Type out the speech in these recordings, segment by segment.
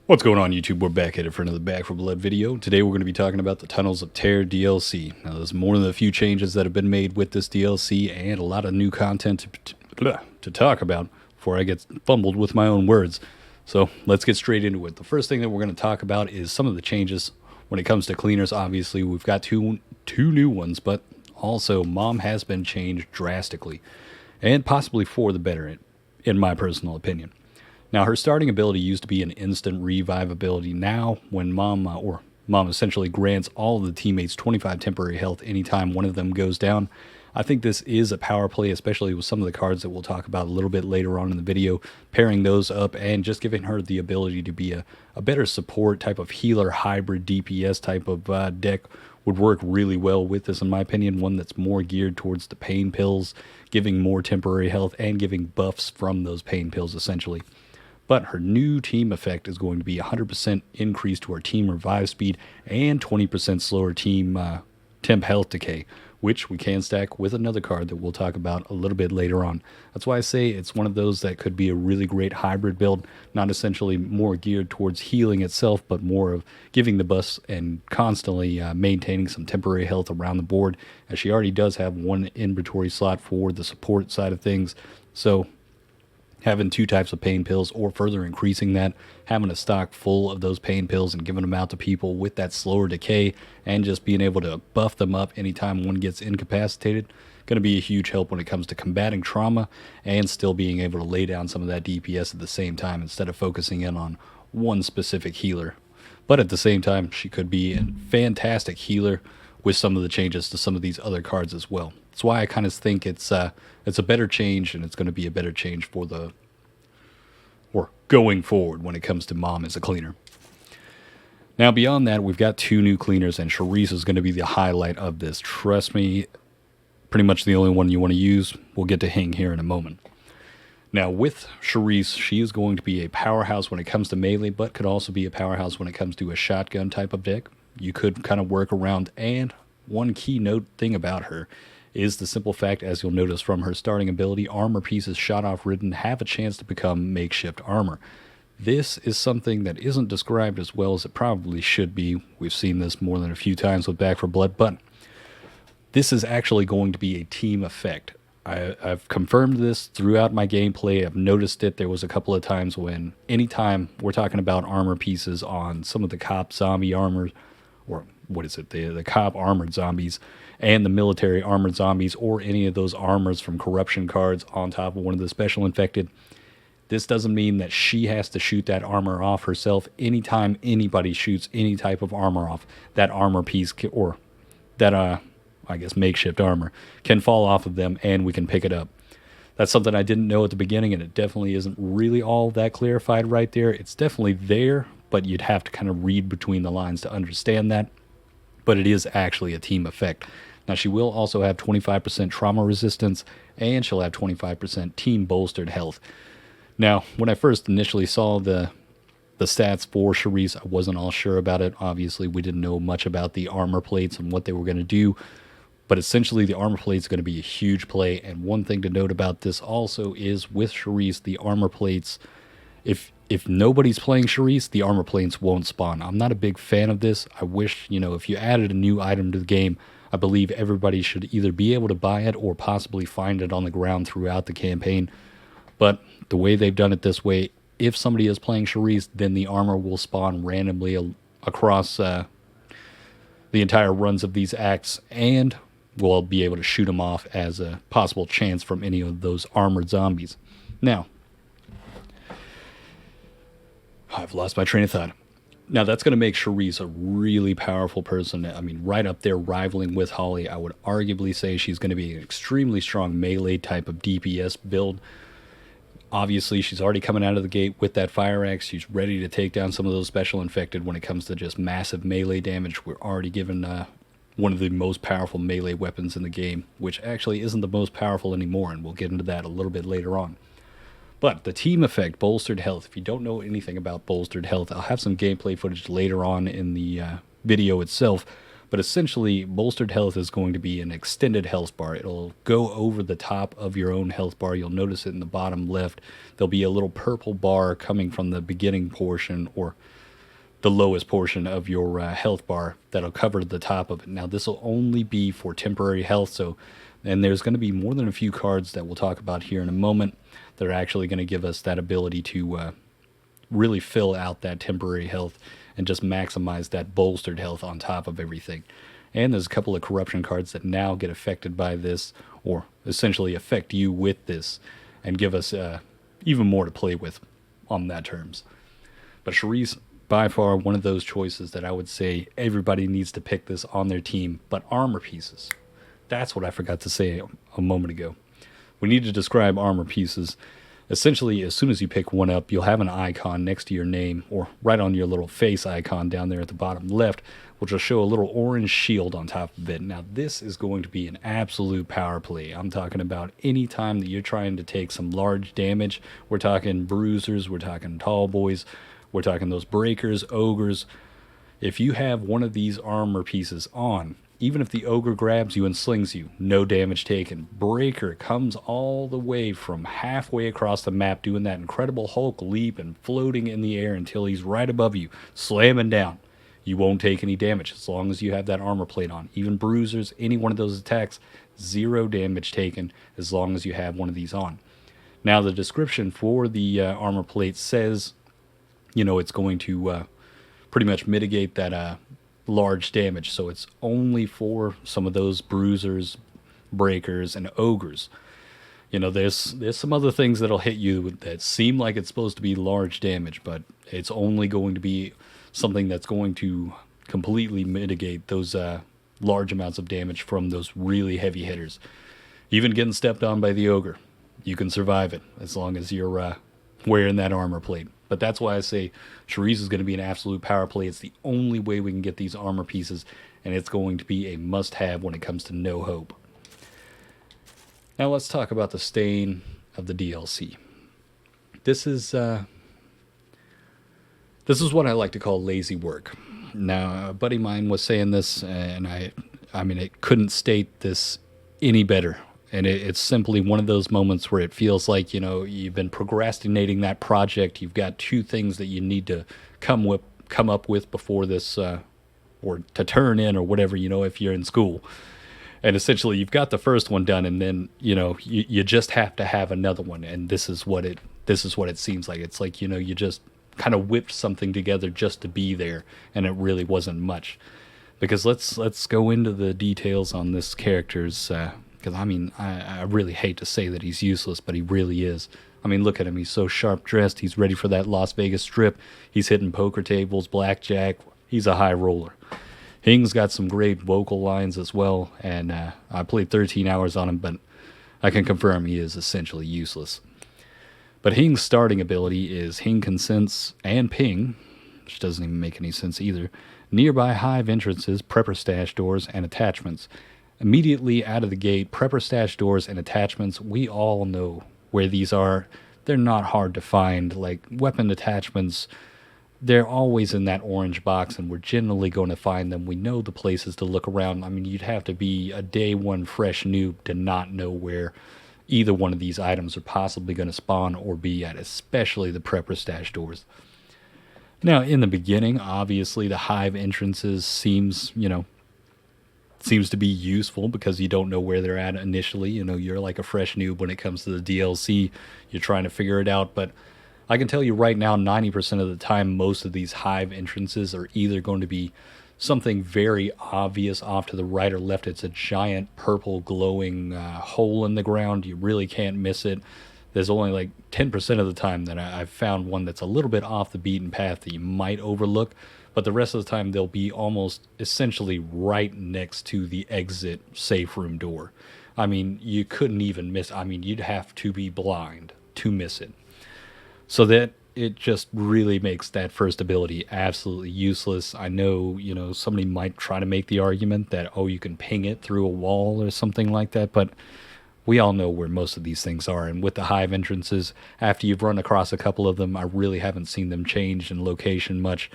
What's going on, YouTube? We're back at it for another Back for Blood video. Today we're going to be talking about the Tunnels of Terror DLC. Now, there's more than a few changes that have been made with this DLC and a lot of new content to talk about before I get fumbled with my own words. So let's get straight into it. The first thing that we're going to talk about is some of the changes when it comes to cleaners. Obviously, we've got two new ones, but also Mom has been changed drastically and possibly for the better, in my personal opinion. Now, her starting ability used to be an instant revive ability. Now, when Mom essentially grants all of the teammates 25 temporary health anytime one of them goes down, I think this is a power play, especially with some of the cards that we'll talk about a little bit later on in the video, pairing those up and just giving her the ability to be a better support type of healer, hybrid DPS type of deck would work really well with this, in my opinion. One that's more geared towards the pain pills, giving more temporary health and giving buffs from those pain pills, essentially. But her new team effect is going to be 100% increase to her team revive speed and 20% slower team temp health decay, which we can stack with another card that we'll talk about a little bit later on. That's why I say it's one of those that could be a really great hybrid build, not essentially more geared towards healing itself, but more of giving the buffs and constantly maintaining some temporary health around the board, as she already does have one inventory slot for the support side of things. So having two types of pain pills or further increasing that, having a stock full of those pain pills and giving them out to people with that slower decay and just being able to buff them up anytime one gets incapacitated, going to be a huge help when it comes to combating trauma and still being able to lay down some of that DPS at the same time instead of focusing in on one specific healer. But at the same time, she could be a fantastic healer with some of the changes to some of these other cards as well. That's why I kind of think it's a better change, and it's going to be a better change for going forward when it comes to Mom as a cleaner. Now, beyond that, we've got two new cleaners, and Charisse is going to be the highlight of this. Trust me, pretty much the only one you want to use. We'll get to Hing here in a moment. Now, with Charisse, she is going to be a powerhouse when it comes to melee, but could also be a powerhouse when it comes to a shotgun type of deck. You could kind of work around, and one key note thing about her is the simple fact, as you'll notice from her starting ability, armor pieces shot off ridden have a chance to become makeshift armor. This is something that isn't described as well as it probably should be. We've seen this more than a few times with Back for Blood, but this is actually going to be a team effect. I've confirmed this throughout my gameplay. I've noticed it. There was a couple of times when anytime we're talking about armor pieces on some of the cop zombie armor, or what is it, the cop armored zombies and the military armored zombies, or any of those armors from corruption cards on top of one of the special infected, this doesn't mean that she has to shoot that armor off herself. Anytime anybody shoots any type of armor off, that armor piece or that I guess makeshift armor can fall off of them and we can pick it up. That's something I didn't know at the beginning, and it definitely isn't really all that clarified right there. It's definitely there, but you'd have to kind of read between the lines to understand that. But it is actually a team effect. Now, she will also have 25% trauma resistance, and she'll have 25% team bolstered health. Now, when I first initially saw the stats for Charisse, I wasn't all sure about it. Obviously, we didn't know much about the armor plates and what they were going to do. But essentially, the armor plate is going to be a huge play. And one thing to note about this also is with Charisse, the armor plates, if nobody's playing Charisse, the armor plates won't spawn. I'm not a big fan of this. I wish, if you added a new item to the game, I believe everybody should either be able to buy it or possibly find it on the ground throughout the campaign. But the way they've done it this way, if somebody is playing Charisse, then the armor will spawn randomly across the entire runs of these acts, and we'll be able to shoot them off as a possible chance from any of those armored zombies. Now, I've lost my train of thought. Now, that's going to make Charisse a really powerful person. I mean, right up there rivaling with Holly. I would arguably say she's going to be an extremely strong melee type of DPS build. Obviously, she's already coming out of the gate with that fire axe. She's ready to take down some of those special infected when it comes to just massive melee damage. We're already given one of the most powerful melee weapons in the game, which actually isn't the most powerful anymore, and we'll get into that a little bit later on. But the team effect, bolstered health, if you don't know anything about bolstered health, I'll have some gameplay footage later on in the video itself, But essentially, bolstered health is going to be an extended health bar. It'll go over the top of your own health bar. You'll notice it in the bottom left. There'll be a little purple bar coming from the beginning portion, or the lowest portion of your health bar, that'll cover the top of it. Now, this will only be for temporary health, and there's going to be more than a few cards that we'll talk about here in a moment that are actually going to give us that ability to really fill out that temporary health and just maximize that bolstered health on top of everything. And there's a couple of corruption cards that now get affected by this, or essentially affect you with this, and give us even more to play with on that terms. But Charisse, by far one of those choices that I would say everybody needs to pick this on their team. But armor pieces, that's what I forgot to say a moment ago. We need to describe armor pieces. Essentially, as soon as you pick one up, you'll have an icon next to your name, or right on your little face icon down there at the bottom left, which will show a little orange shield on top of it. Now, this is going to be an absolute power play. I'm talking about any time that you're trying to take some large damage. We're talking bruisers, we're talking tall boys, we're talking those breakers, ogres. If you have one of these armor pieces on, even if the ogre grabs you and slings you, no damage taken. Breaker comes all the way from halfway across the map, doing that incredible Hulk leap and floating in the air until he's right above you, slamming down. You won't take any damage as long as you have that armor plate on. Even bruisers, any one of those attacks, 0 damage taken as long as you have one of these on. Now, the description for the armor plate says, it's going to pretty much mitigate that large damage, so it's only for some of those bruisers, breakers, and ogres. There's some other things that'll hit you that seem like it's supposed to be large damage, but it's only going to be something that's going to completely mitigate those large amounts of damage from those really heavy hitters. Even getting stepped on by the ogre, you can survive it as long as you're wearing that armor plate. But that's why I say Charisse is going to be an absolute power play. It's the only way we can get these armor pieces, and it's going to be a must-have when it comes to No Hope. Now let's talk about the stain of the DLC. This is what I like to call lazy work. Now, a buddy of mine was saying this, and I mean, it couldn't state this any better. And it's simply one of those moments where it feels like, you've been procrastinating that project. You've got 2 things that you need to come up with before this, or to turn in or whatever, if you're in school. And essentially you've got the first one done, and then, you just have to have another one. And this is what it seems like. It's like, you just kind of whipped something together just to be there, and it really wasn't much. Because let's go into the details on this character's because, I really hate to say that he's useless, but he really is. Look at him. He's so sharp dressed. He's ready for that Las Vegas strip. He's hitting poker tables, blackjack. He's a high roller. Hing's got some great vocal lines as well, and I played 13 hours on him, but I can confirm he is essentially useless. But Hing's starting ability is Hing can sense and ping, which doesn't even make any sense either, nearby hive entrances, prepper stash doors, and attachments. Immediately out of the gate, prepper stash doors and attachments, we all know where these are. They're not hard to find. Like weapon attachments, they're always in that orange box, and we're generally going to find them. We know the places to look around. You'd have to be a day one fresh noob to not know where either one of these items are possibly going to spawn or be at, especially the prepper stash doors. Now, in the beginning, obviously, the hive entrances seems to be useful because you don't know where they're at initially. You're like a fresh noob when it comes to the DLC. You're trying to figure it out. But I can tell you right now, 90% of the time, most of these hive entrances are either going to be something very obvious off to the right or left. It's a giant purple glowing hole in the ground. You really can't miss it. There's only like 10% of the time that I've found one that's a little bit off the beaten path that you might overlook. But the rest of the time, they'll be almost essentially right next to the exit safe room door. You couldn't even miss. You'd have to be blind to miss it. So that it just really makes that first ability absolutely useless. I know, somebody might try to make the argument that, you can ping it through a wall or something like that, but we all know where most of these things are. And with the hive entrances, after you've run across a couple of them, I really haven't seen them change in location much,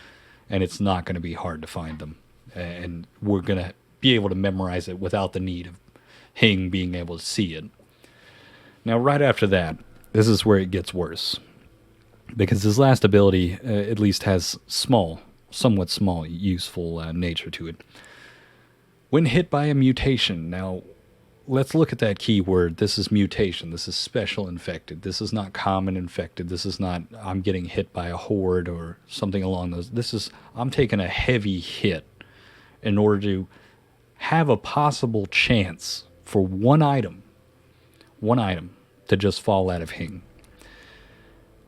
and it's not going to be hard to find them. and we're going to be able to memorize it without the need of Hing being able to see it. Now, right after that, this is where it gets worse, because his last ability at least has somewhat small, useful nature to it. When hit by a mutation, now let's look at that keyword. This is mutation. This is special infected. This is not common infected. This is not I'm getting hit by a horde or something along those. This is I'm taking a heavy hit in order to have a possible chance for one item to just fall out of Hing.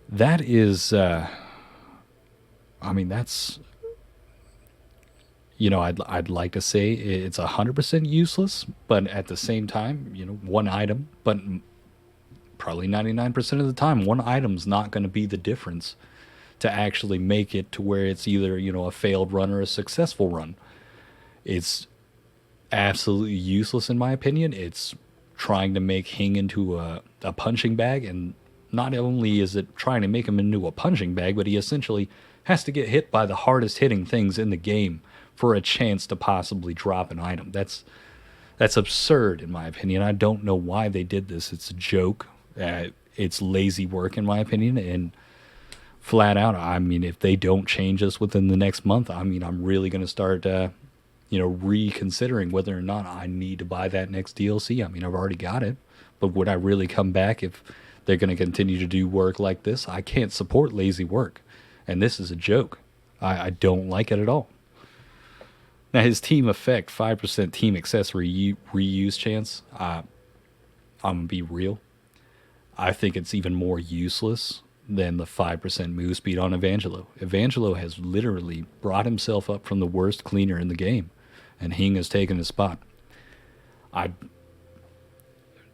That is, that's, I'd like to say it's 100% useless, but at the same time, one item, but probably 99% of the time, one item's not going to be the difference to actually make it to where it's either, a failed run or a successful run. It's absolutely useless in my opinion. It's trying to make Hing into a punching bag, and not only is it trying to make him into a punching bag, but he essentially has to get hit by the hardest hitting things in the game for a chance to possibly drop an item. That's absurd in my opinion. I don't know why they did this. It's a joke. It's lazy work in my opinion, and flat out, if they don't change this within the next month, I'm really going to start reconsidering whether or not I need to buy that next DLC. I've already got it, but would I really come back if they're going to continue to do work like this? I can't support lazy work, and this is a joke. I don't like it at all. Now, his team effect, 5% team accessory reuse chance, I'm going to be real. I think it's even more useless than the 5% move speed on Evangelo. Evangelo has literally brought himself up from the worst cleaner in the game, and Hing has taken his spot.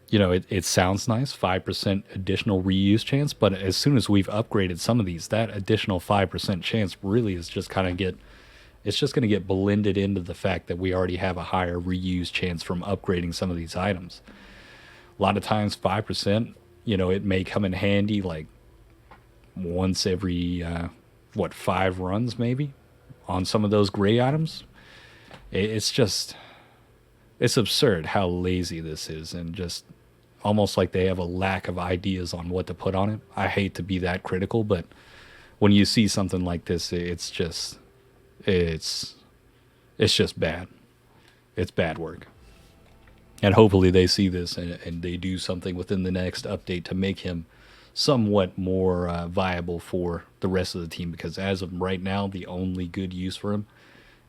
It sounds nice, 5% additional reuse chance, but as soon as we've upgraded some of these, that additional 5% chance really is just going to get blended into the fact that we already have a higher reuse chance from upgrading some of these items. A lot of times 5%, it may come in handy like once every, 5 runs maybe on some of those gray items. It's absurd how lazy this is, and just almost like they have a lack of ideas on what to put on it. I hate to be that critical, but when you see something like this, it's just bad. It's bad work. And hopefully they see this and they do something within the next update to make him somewhat more viable for the rest of the team, because as of right now, the only good use for him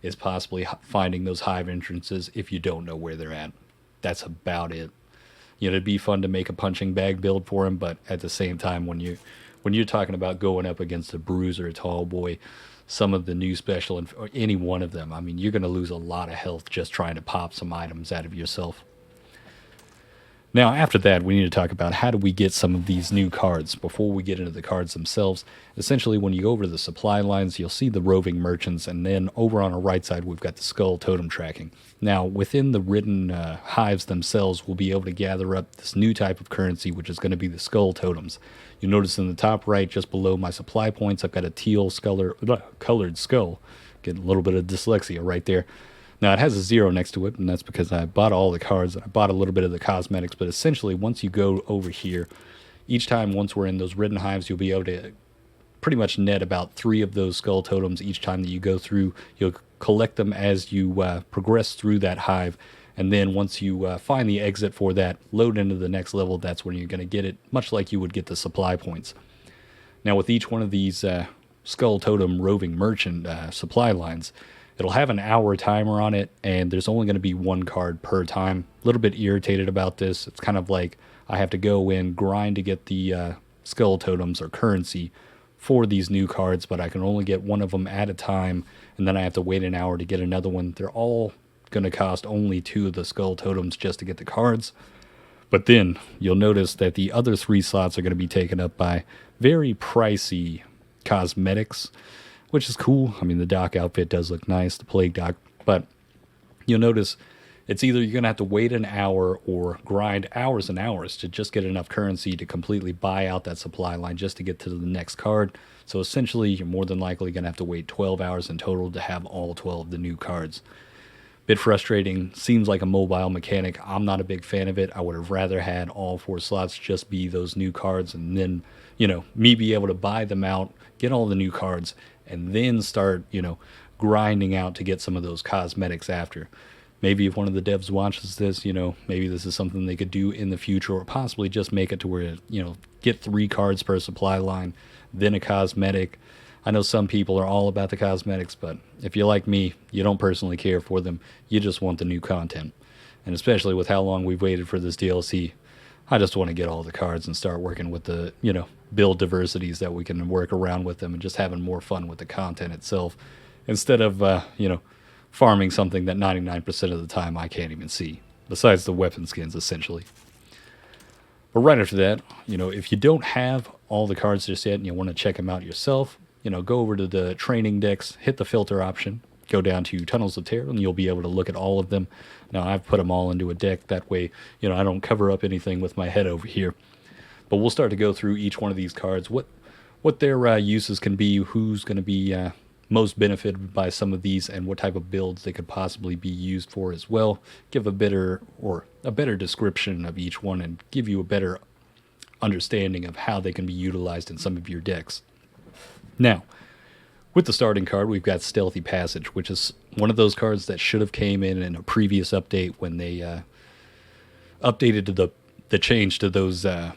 is possibly finding those hive entrances if you don't know where they're at. That's about it. It'd be fun to make a punching bag build for him, but at the same time, when you're talking about going up against a bruiser, a tall boy, some of the new special, or any one of them, you're going to lose a lot of health just trying to pop some items out of yourself. Now, after that, we need to talk about how do we get some of these new cards. Before we get into the cards themselves, essentially when you go over to the supply lines, you'll see the roving merchants, and then over on our right side, we've got the skull totem tracking. Now, within the written hives themselves, we'll be able to gather up this new type of currency, which is going to be the skull totems. You'll notice in the top right, just below my supply points, I've got a teal colored skull. Getting a little bit of dyslexia right there. Now, it has a 0 next to it, and that's because I bought all the cards. I bought a little bit of the cosmetics, but essentially, once you go over here, each time once we're in those ridden hives, you'll be able to pretty much net about 3 of those skull totems each time that you go through. You'll collect them as you progress through that hive, and then once you find the exit for that, load into the next level, that's when you're going to get it, much like you would get the supply points. Now, with each one of these skull totem roving merchant supply lines, it'll have an hour timer on it, and there's only going to be 1 card per time. A little bit irritated about this. It's kind of like I have to go in, grind to get the skull totems or currency for these new cards, but I can only get one of them at a time, and then I have to wait an hour to get another one. They're all going to cost only 2 of the skull totems just to get the cards. But then you'll notice that the other 3 slots are going to be taken up by very pricey cosmetics, which is cool. The Doc outfit does look nice, the Plague Doc. But you'll notice It's either you're going to have to wait an hour or grind hours and hours to just get enough currency to completely buy out that supply line just to get to the next card. So essentially, you're more than likely going to have to wait 12 hours in total to have all 12 of the new cards. Bit frustrating. Seems like a mobile mechanic. I'm not a big fan of it. I would have rather had all 4 slots just be those new cards, and then, me be able to buy them out, get all the new cards, and then start, grinding out to get some of those cosmetics after. Maybe if one of the devs watches this, maybe this is something they could do in the future, or possibly just make it to where, get 3 cards per supply line, then a cosmetic. I know some people are all about the cosmetics, but if you're like me, you don't personally care for them. You just want the new content. And especially with how long we've waited for this DLC, I just want to get all the cards and start working with the, build diversities that we can work around with them and just having more fun with the content itself instead of, farming something that 99% of the time I can't even see, besides the weapon skins, essentially. But right after that, if you don't have all the cards just yet and you want to check them out yourself, go over to the training decks, hit the filter option, go down to Tunnels of Terror, and you'll be able to look at all of them. Now, I've put them all into a deck. That way, I don't cover up anything with my head over here. But we'll start to go through each one of these cards, what their uses can be, who's going to be most benefited by some of these, and what type of builds they could possibly be used for as well. Give a better description of each one and give you a better understanding of how they can be utilized in some of your decks. Now, with the starting card, we've got Stealthy Passage, which is one of those cards that should have came in a previous update when they updated to the change to those, I'm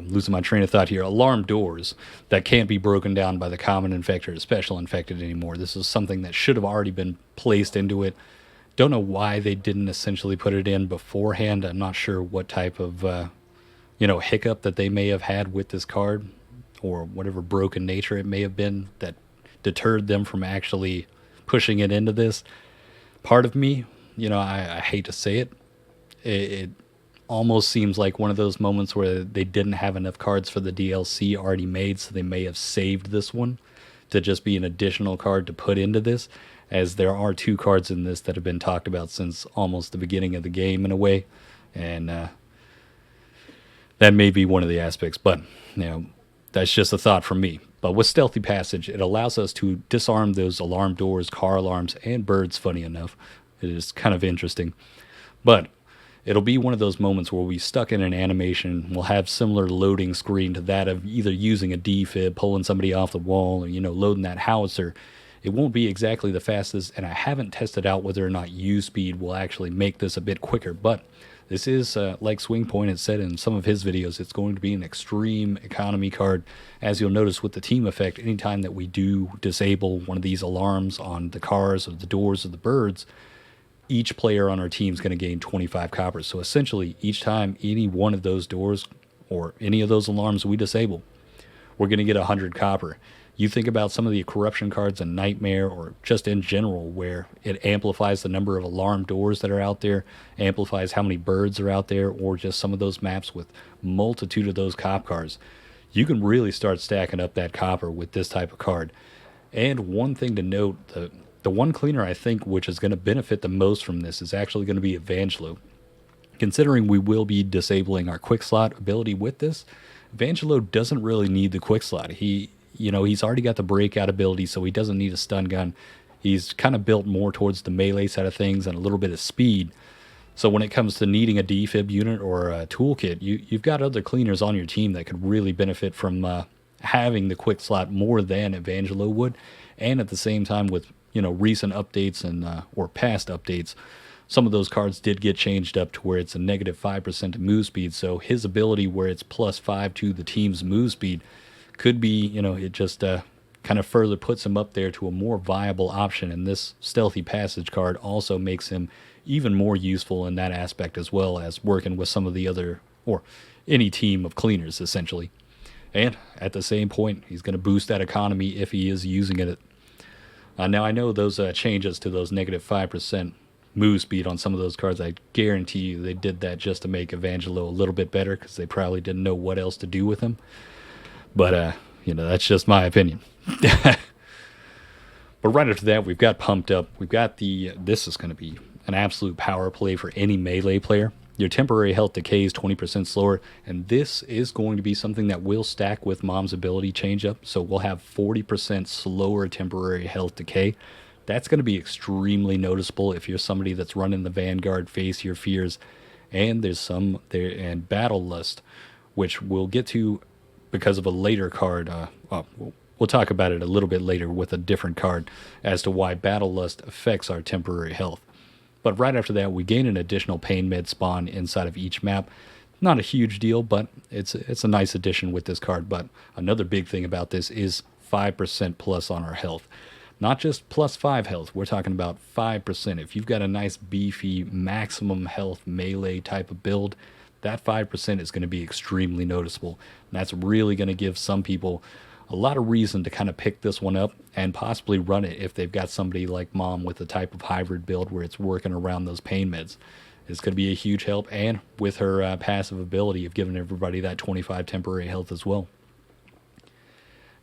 losing my train of thought here, alarm doors that can't be broken down by the common infected or special infected anymore. This is something that should have already been placed into it. Don't know why they didn't essentially put it in beforehand. I'm not sure what type of, hiccup that they may have had with this card, or whatever broken nature it may have been that deterred them from actually pushing it into this. Part of me, I hate to say it, it almost seems like one of those moments where they didn't have enough cards for the DLC already made, so they may have saved this one to just be an additional card to put into this, as there are 2 cards in this that have been talked about since almost the beginning of the game in a way, and that may be one of the aspects, but, that's just a thought from me. But with Stealthy Passage, it allows us to disarm those alarm doors, car alarms, and birds, funny enough. It is kind of interesting. But it'll be one of those moments where we stuck in an animation. We'll have similar loading screen to that of either using a defib, pulling somebody off the wall, or, loading that howitzer. It won't be exactly the fastest, and I haven't tested out whether or not U speed will actually make this a bit quicker, but this is, like Swingpoint had said in some of his videos, it's going to be an extreme economy card. As you'll notice with the team effect, anytime that we do disable one of these alarms on the cars or the doors or the birds, each player on our team is going to gain 25 copper. So essentially, each time any one of those doors or any of those alarms we disable, we're going to get 100 copper. You think about some of the corruption cards in Nightmare, or just in general, where it amplifies the number of alarm doors that are out there, amplifies how many birds are out there, or just some of those maps with multitude of those cop cars. You can really start stacking up that copper with this type of card. And one thing to note, the one cleaner I think which is going to benefit the most from this is actually going to be Evangelo. Considering we will be disabling our quick slot ability with this, Evangelo doesn't really need the quick slot. He's already got the breakout ability, so he doesn't need a stun gun. He's kind of built more towards the melee side of things and a little bit of speed. So when it comes to needing a defib unit or a toolkit, you've got other cleaners on your team that could really benefit from having the quick slot more than Evangelo would. And at the same time, with recent updates and or past updates, some of those cards did get changed up to where it's a negative 5% move speed. So his ability where it's +5 to the team's move speed could be, it just kind of further puts him up there to a more viable option. And this Stealthy Passage card also makes him even more useful in that aspect, as well as working with some of the other, or any team of cleaners, essentially. And at the same point, he's going to boost that economy if he is using it. Now, I know those changes to those negative 5% move speed on some of those cards, I guarantee you they did that just to make Evangelo a little bit better, because they probably didn't know what else to do with him. But, that's just my opinion. But right after that, we've got Pumped Up. We've got this is going to be an absolute power play for any melee player. Your temporary health decay is 20% slower, and this is going to be something that will stack with Mom's ability change up. So we'll have 40% slower temporary health decay. That's going to be extremely noticeable if you're somebody that's running the Vanguard, Face Your Fears, and there's some there, and Battle Lust, which we'll get to because of a later card. We'll talk about it a little bit later with a different card as to why Battle Lust affects our temporary health. But right after that, we gain an additional pain med spawn inside of each map. Not a huge deal, but it's a nice addition with this card. But another big thing about this is 5% plus on our health. Not just plus 5 health, we're talking about 5%. If you've got a nice beefy maximum health melee type of build, that 5% is going to be extremely noticeable. And that's really going to give some people a lot of reason to kind of pick this one up and possibly run it if they've got somebody like Mom with a type of hybrid build where it's working around those pain meds. It's going to be a huge help, and with her passive ability of giving everybody that 25 temporary health as well.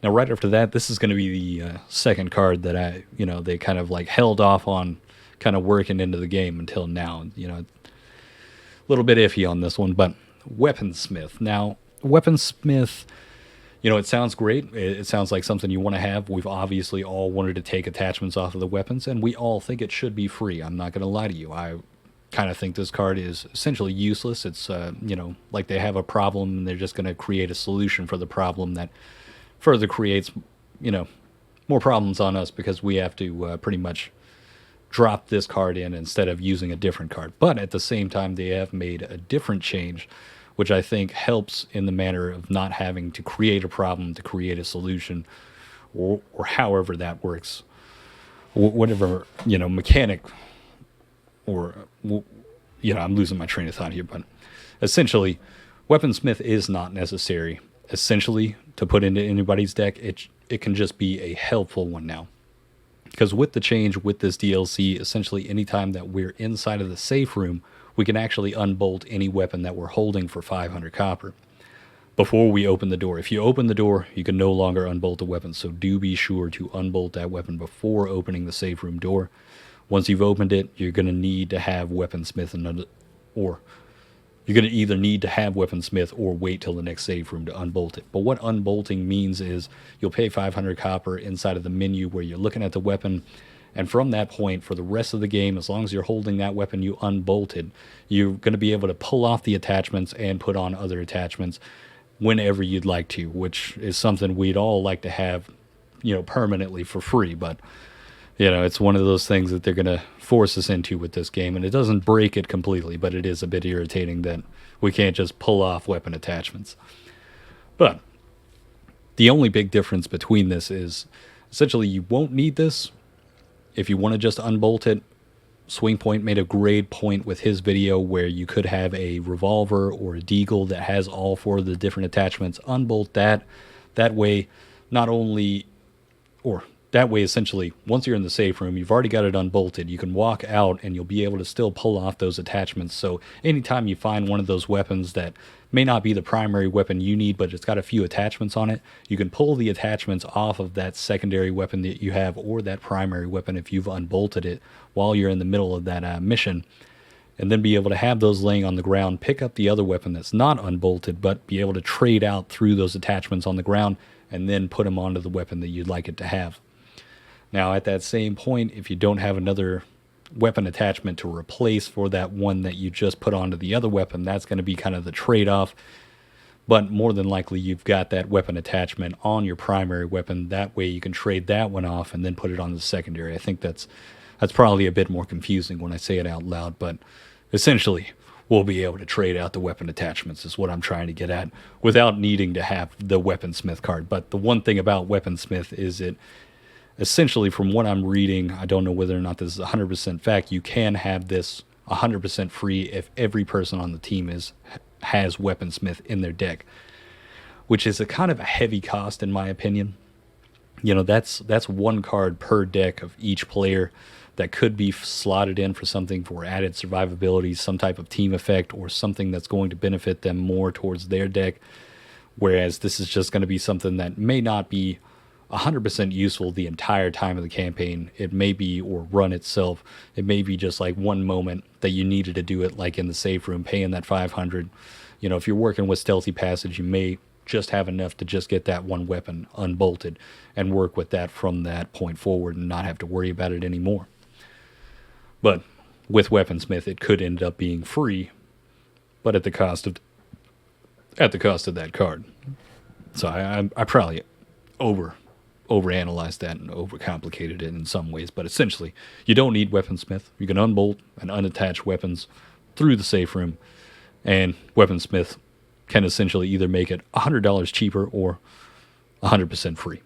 Now, right after that, this is going to be the second card that they kind of like held off on kind of working into the game until now. A little bit iffy on this one, but Weaponsmith. Now, Weaponsmith, it sounds great. It sounds like something you want to have. We've obviously all wanted to take attachments off of the weapons, and we all think it should be free. I'm not going to lie to you. I kind of think this card is essentially useless. It's, like they have a problem, and they're just going to create a solution for the problem that further creates, more problems on us because we have to pretty much drop this card in instead of using a different card. But at the same time, they have made a different change, which I think helps in the manner of not having to create a problem to create a solution, or however that works. Whatever, mechanic, or, I'm losing my train of thought here, but essentially, Weaponsmith is not necessary, essentially, to put into anybody's deck. It can just be a helpful one now. Because with the change with this DLC, essentially anytime that we're inside of the safe room, we can actually unbolt any weapon that we're holding for 500 copper before we open the door. If you open the door, you can no longer unbolt the weapon, so do be sure to unbolt that weapon before opening the safe room door. Once you've opened it, you're going to need to have Weaponsmith, or you're going to either need to have Weaponsmith or wait till the next safe room to unbolt it. But what unbolting means is you'll pay 500 copper inside of the menu where you're looking at the weapon, and from that point, for the rest of the game, as long as you're holding that weapon you unbolted, you're going to be able to pull off the attachments and put on other attachments whenever you'd like to, which is something we'd all like to have, permanently for free. But, it's one of those things that they're going to force us into with this game, and it doesn't break it completely, but it is a bit irritating that we can't just pull off weapon attachments. But the only big difference between this is essentially you won't need this if you want to just unbolt it. Swingpoint made a great point with his video where you could have a revolver or a deagle that has all 4 of the different attachments. Unbolt that. That way, essentially, once you're in the safe room, you've already got it unbolted. You can walk out and you'll be able to still pull off those attachments. So anytime you find one of those weapons that may not be the primary weapon you need, but it's got a few attachments on it, you can pull the attachments off of that secondary weapon that you have, or that primary weapon if you've unbolted it while you're in the middle of that mission, and then be able to have those laying on the ground, pick up the other weapon that's not unbolted, but be able to trade out through those attachments on the ground, and then put them onto the weapon that you'd like it to have. Now, at that same point, if you don't have another weapon attachment to replace for that one that you just put onto the other weapon, that's going to be kind of the trade-off. But more than likely, you've got that weapon attachment on your primary weapon. That way you can trade that one off and then put it on the secondary. I think that's probably a bit more confusing when I say it out loud, but essentially, we'll be able to trade out the weapon attachments is what I'm trying to get at without needing to have the Weaponsmith card. But the one thing about Weaponsmith is it essentially, from what I'm reading, I don't know whether or not this is 100% fact, you can have this 100% free if every person on the team has Weaponsmith in their deck, which is a kind of a heavy cost in my opinion. That's one card per deck of each player that could be slotted in for something for added survivability, some type of team effect, or something that's going to benefit them more towards their deck, whereas this is just going to be something that may not be 100% useful the entire time of the campaign. It may be, or run itself, it may be just like one moment that you needed to do it, like in the safe room, paying that 500. If you're working with Stealthy Passage, you may just have enough to just get that one weapon unbolted and work with that from that point forward and not have to worry about it anymore. But with Weaponsmith, it could end up being free, but at the cost of that card. So I probably overanalyzed that and overcomplicated it in some ways, but essentially, you don't need Weaponsmith. You can unbolt and unattach weapons through the safe room, and Weaponsmith can essentially either make it $100 cheaper or 100% free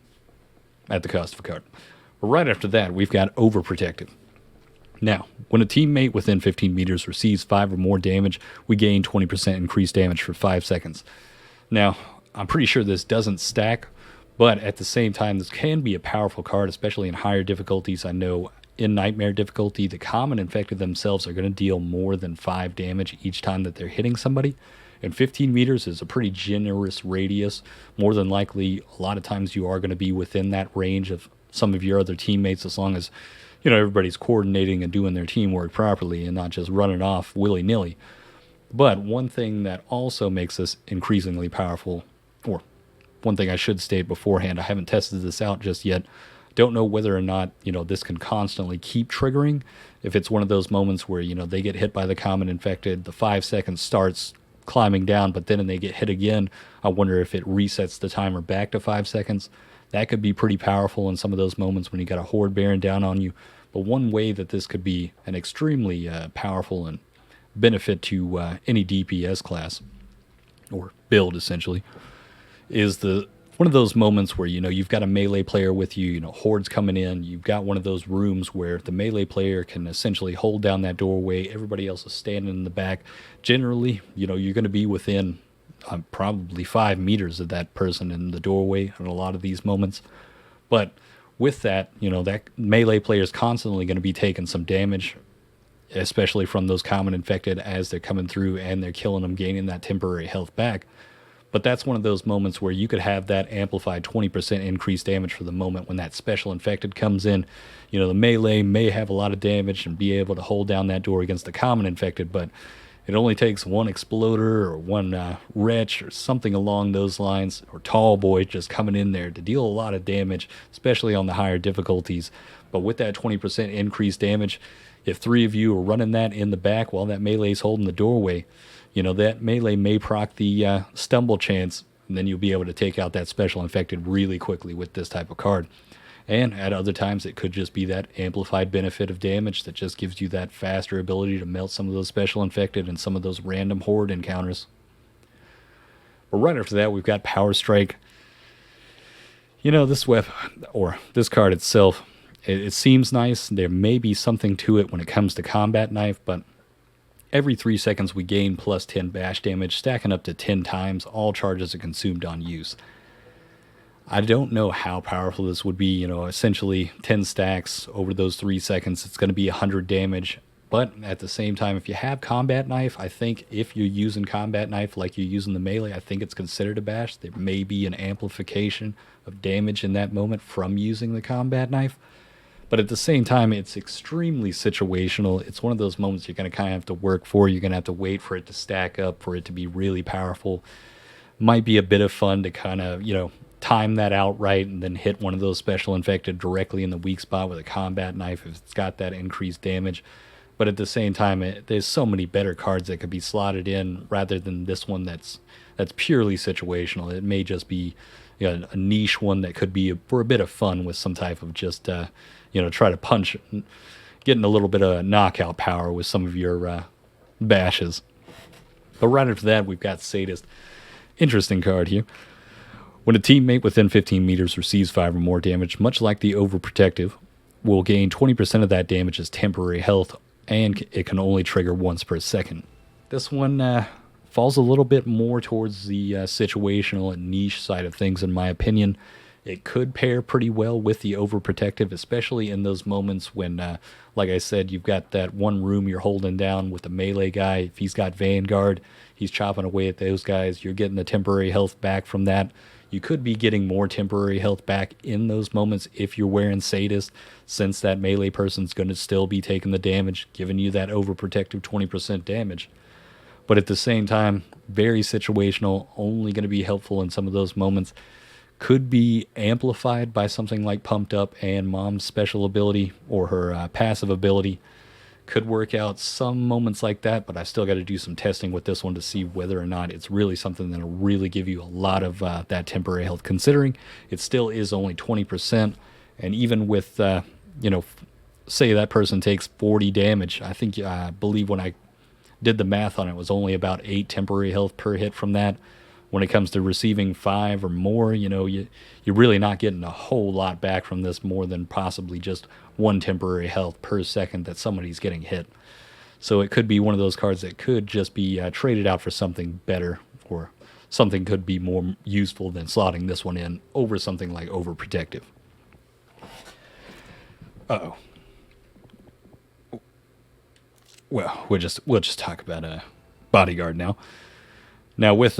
at the cost of a card. But right after that, we've got Overprotective. Now, when a teammate within 15 meters receives 5 or more damage, we gain 20% increased damage for 5 seconds. Now, I'm pretty sure this doesn't stack, but at the same time, this can be a powerful card, especially in higher difficulties. I know in Nightmare difficulty, the common infected themselves are going to deal more than 5 damage each time that they're hitting somebody. And 15 meters is a pretty generous radius. More than likely, a lot of times you are going to be within that range of some of your other teammates, as long as everybody's coordinating and doing their teamwork properly and not just running off willy-nilly. But one thing that also makes this increasingly powerful, or one thing I should state beforehand, I haven't tested this out just yet. Don't know whether or not, this can constantly keep triggering. If it's one of those moments where, they get hit by the common infected, the 5 seconds starts climbing down, but then they get hit again. I wonder if it resets the timer back to 5 seconds. That could be pretty powerful in some of those moments when you got a horde bearing down on you. But one way that this could be an extremely powerful and benefit to any DPS class, or build essentially, is one of those moments where you've got a melee player with you, hordes coming in. You've got one of those rooms where the melee player can essentially hold down that doorway. Everybody else is standing in the back. Generally, you're going to be within probably 5 meters of that person in the doorway in a lot of these moments. But with that, that melee player is constantly going to be taking some damage, especially from those common infected as they're coming through and they're killing them, gaining that temporary health back. But that's one of those moments where you could have that amplified 20% increased damage for the moment when that special infected comes in. The melee may have a lot of damage and be able to hold down that door against the common infected, but it only takes one exploder or one wretch or something along those lines, or tall boy just coming in there to deal a lot of damage, especially on the higher difficulties. But with that 20% increased damage, if 3 of you are running that in the back while that melee's holding the doorway, that melee may proc the stumble chance, and then you'll be able to take out that special infected really quickly with this type of card. And at other times, it could just be that amplified benefit of damage that just gives you that faster ability to melt some of those special infected and some of those random horde encounters. But right after that, we've got Power Strike. This weapon, or this card itself, it seems nice. There may be something to it when it comes to combat knife, but every 3 seconds we gain plus 10 bash damage, stacking up to 10 times. All charges are consumed on use. I don't know how powerful this would be. Essentially 10 stacks over those 3 seconds, it's going to be 100 damage. But at the same time, if you have combat knife, I think if you're using combat knife like you're using the melee, I think it's considered a bash. There may be an amplification of damage in that moment from using the combat knife. But at the same time, it's extremely situational. It's one of those moments you're going to kind of have to work for. You're going to have to wait for it to stack up, for it to be really powerful. Might be a bit of fun to kind of, time that out right and then hit one of those special infected directly in the weak spot with a combat knife if it's got that increased damage. But at the same time, there's so many better cards that could be slotted in rather than this one that's purely situational. It may just be a niche one that could be for a bit of fun with some type of just try to punch, getting a little bit of knockout power with some of your bashes. But right after that, we've got Sadist. Interesting card here. When a teammate within 15 meters receives 5 or more damage, much like the Overprotective, will gain 20% of that damage as temporary health, and it can only trigger once per second. This one falls a little bit more towards the situational and niche side of things, in my opinion. It could pair pretty well with the Overprotective, especially in those moments when, like I said, you've got that one room you're holding down with the melee guy. If he's got Vanguard, he's chopping away at those guys. You're getting the temporary health back from that. You could be getting more temporary health back in those moments if you're wearing Sadist, since that melee person's going to still be taking the damage, giving you that overprotective 20% damage. But at the same time, very situational, only going to be helpful in some of those moments. Could be amplified by something like Pumped Up and Mom's special ability or her passive ability. Could work out some moments like that, but I still got to do some testing with this one to see whether or not it's really something that'll really give you a lot of that temporary health, considering it still is only 20%. And even with, say that person takes 40 damage, I believe when I did the math on it, was only about 8 temporary health per hit from that. When it comes to receiving 5 or more, you're really not getting a whole lot back from this, more than possibly just 1 temporary health per second that somebody's getting hit. So it could be one of those cards that could just be traded out for something better, or something could be more useful than slotting this one in over something like Overprotective. Uh-oh. Well, we'll just talk about Bodyguard now. Now with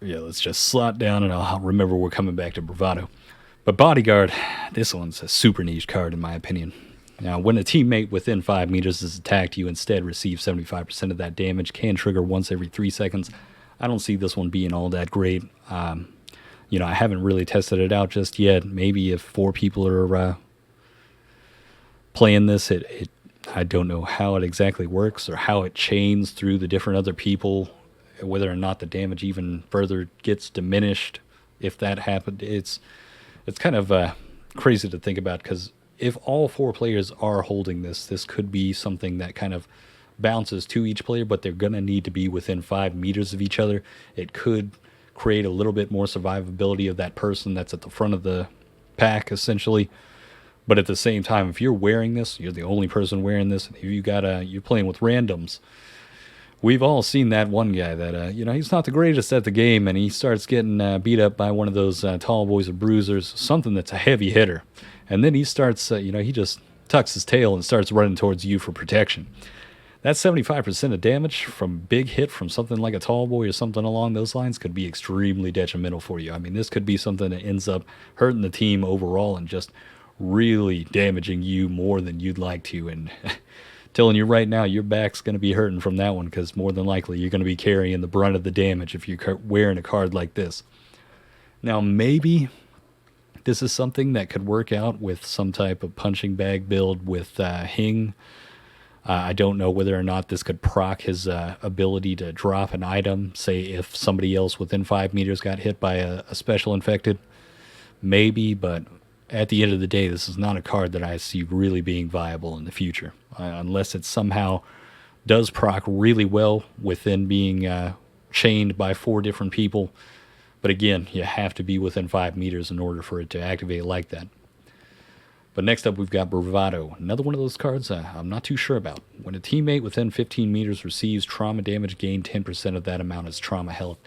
let's just slot down, and I'll remember we're coming back to Bravado. But Bodyguard, this one's a super niche card in my opinion. Now, when a teammate within 5 meters is attacked, you instead receive 75% of that damage. Can trigger once every 3 seconds. I don't see this one being all that great. I haven't really tested it out just yet. Maybe if 4 people are playing this, I don't know how it exactly works or how it chains through the different other people, whether or not the damage even further gets diminished if that happened. It's kind of crazy to think about, because if all 4 players are holding this could be something that kind of bounces to each player, but they're going to need to be within 5 meters of each other. It could create a little bit more survivability of that person that's at the front of the pack, essentially. But at the same time, if you're wearing this, you're the only person wearing this, if you're playing with randoms. We've all seen that one guy that, he's not the greatest at the game, and he starts getting beat up by one of those tall boys or bruisers, something that's a heavy hitter. And then he starts, he just tucks his tail and starts running towards you for protection. That 75% of damage from big hit from something like a tall boy or something along those lines could be extremely detrimental for you. I mean, this could be something that ends up hurting the team overall and just really damaging you more than you'd like to. And telling you right now, your back's going to be hurting from that one, because more than likely you're going to be carrying the brunt of the damage if you're wearing a card like this. Now, maybe this is something that could work out with some type of punching bag build with Hing. I don't know whether or not this could proc his ability to drop an item, say if somebody else within 5 meters got hit by a special infected. Maybe, but at the end of the day, this is not a card that I see really being viable in the future, unless it somehow does proc really well within being chained by 4 different people. But again, you have to be within 5 meters in order for it to activate like that. But next up, we've got Bravado, another one of those cards I'm not too sure about. When a teammate within 15 meters receives trauma damage, gain 10% of that amount as trauma health.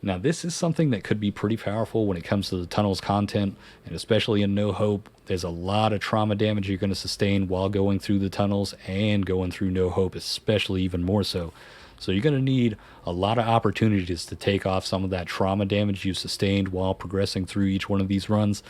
Now, this is something that could be pretty powerful when it comes to the tunnels content, and especially in No Hope. There's a lot of trauma damage you're going to sustain while going through the tunnels and going through No Hope, especially even more so. So you're going to need a lot of opportunities to take off some of that trauma damage you sustained while progressing through each one of these runs.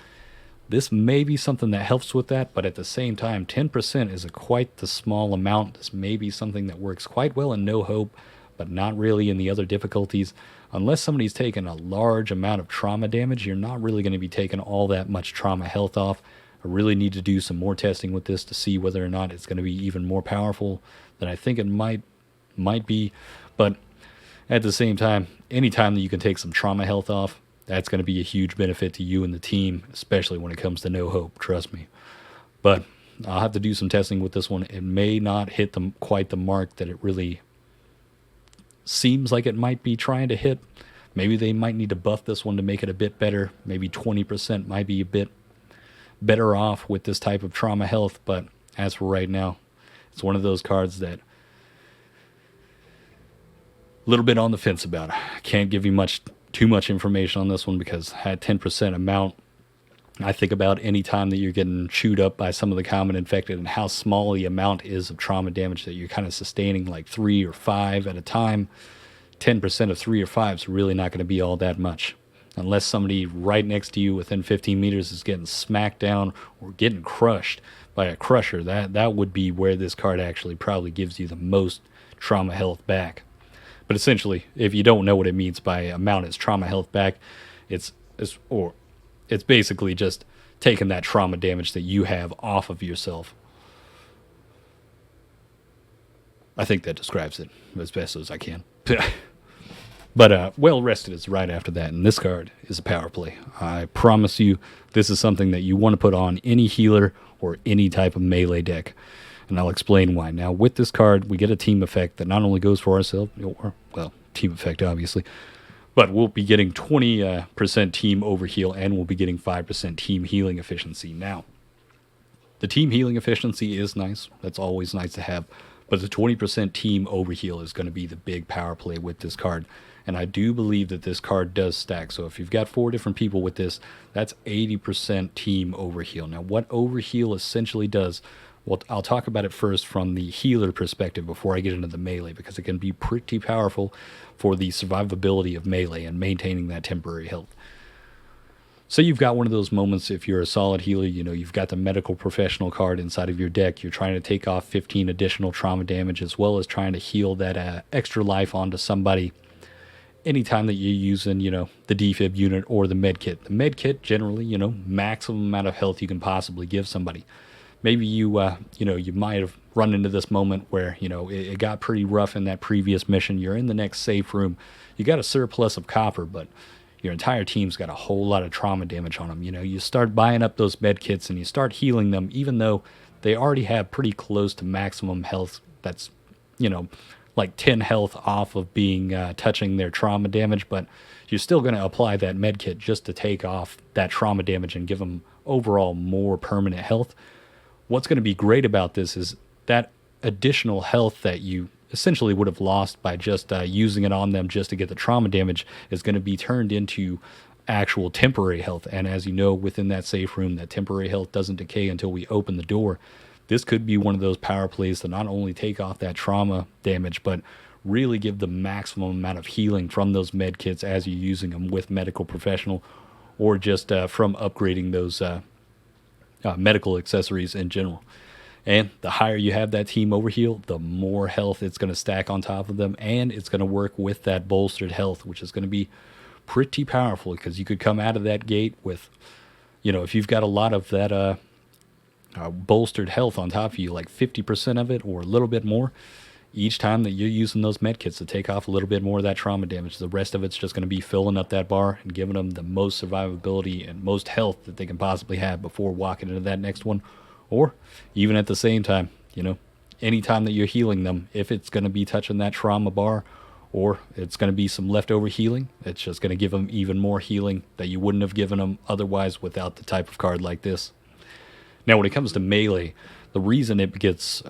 This may be something that helps with that, but at the same time, 10% is quite the small amount. This may be something that works quite well in No Hope, but not really in the other difficulties. Unless somebody's taken a large amount of trauma damage, you're not really going to be taking all that much trauma health off. I really need to do some more testing with this to see whether or not it's going to be even more powerful than I think it might be. But at the same time, anytime that you can take some trauma health off, that's going to be a huge benefit to you and the team, especially when it comes to No Hope, trust me. But I'll have to do some testing with this one. It may not hit quite the mark that it really seems like it might be trying to hit. Maybe they might need to buff this one to make it a bit better. Maybe 20% might be a bit better off with this type of trauma health. But as for right now, it's one of those cards that a little bit on the fence about. I can't give you too much information on this one, because at 10% amount, I think about any time that you're getting chewed up by some of the common infected and how small the amount is of trauma damage that you're kind of sustaining, like 3 or 5 at a time. 10% of 3 or 5 is really not going to be all that much. unless somebody right next to you within 15 meters is getting smacked down or getting crushed by a crusher. That would be where this card actually probably gives you the most trauma health back. But essentially, if you don't know what it means by amount as trauma health back, it's basically just taking that trauma damage that you have off of yourself. I think that describes it as best as I can. But well rested is right after that, and this card is a power play. I promise you, this is something that you want to put on any healer or any type of melee deck, and I'll explain why. Now, with this card, we get a team effect that not only goes for ourselves, or, well, team effect obviously, but we'll be getting 20% team overheal, and we'll be getting 5% team healing efficiency. Now, the team healing efficiency is nice. That's always nice to have. But the 20% team overheal is going to be the big power play with this card. And I do believe that this card does stack. So if you've got 4 different people with this, that's 80% team overheal. Now, what overheal essentially does, well, I'll talk about it first from the healer perspective before I get into the melee, because it can be pretty powerful for the survivability of melee and maintaining that temporary health. So you've got one of those moments, if you're a solid healer, you've got the medical professional card inside of your deck. You're trying to take off 15 additional trauma damage, as well as trying to heal that extra life onto somebody. Anytime that you're using, the defib unit or the med kit. The med kit, generally, maximum amount of health you can possibly give somebody. Maybe you might have run into this moment where, it got pretty rough in that previous mission. You're in the next safe room. You got a surplus of copper, but your entire team's got a whole lot of trauma damage on them. You start buying up those med kits and you start healing them, even though they already have pretty close to maximum health. That's, like 10 health off of being touching their trauma damage, but you're still going to apply that med kit just to take off that trauma damage and give them overall more permanent health. What's going to be great about this is that additional health that you essentially would have lost by just using it on them just to get the trauma damage is going to be turned into actual temporary health. And as you know, within that safe room, that temporary health doesn't decay until we open the door. This could be one of those power plays to not only take off that trauma damage, but really give the maximum amount of healing from those med kits as you're using them with medical professional, or just from upgrading those medical accessories in general. And the higher you have that team overheal, the more health it's going to stack on top of them, and it's going to work with that bolstered health, which is going to be pretty powerful, because you could come out of that gate with, if you've got a lot of that bolstered health on top of you, like 50% of it or a little bit more, each time that you're using those medkits to take off a little bit more of that trauma damage, the rest of it's just going to be filling up that bar and giving them the most survivability and most health that they can possibly have before walking into that next one. Or even at the same time, anytime that you're healing them, if it's going to be touching that trauma bar, or it's going to be some leftover healing, it's just going to give them even more healing that you wouldn't have given them otherwise without the type of card like this. Now, when it comes to melee, the reason it gets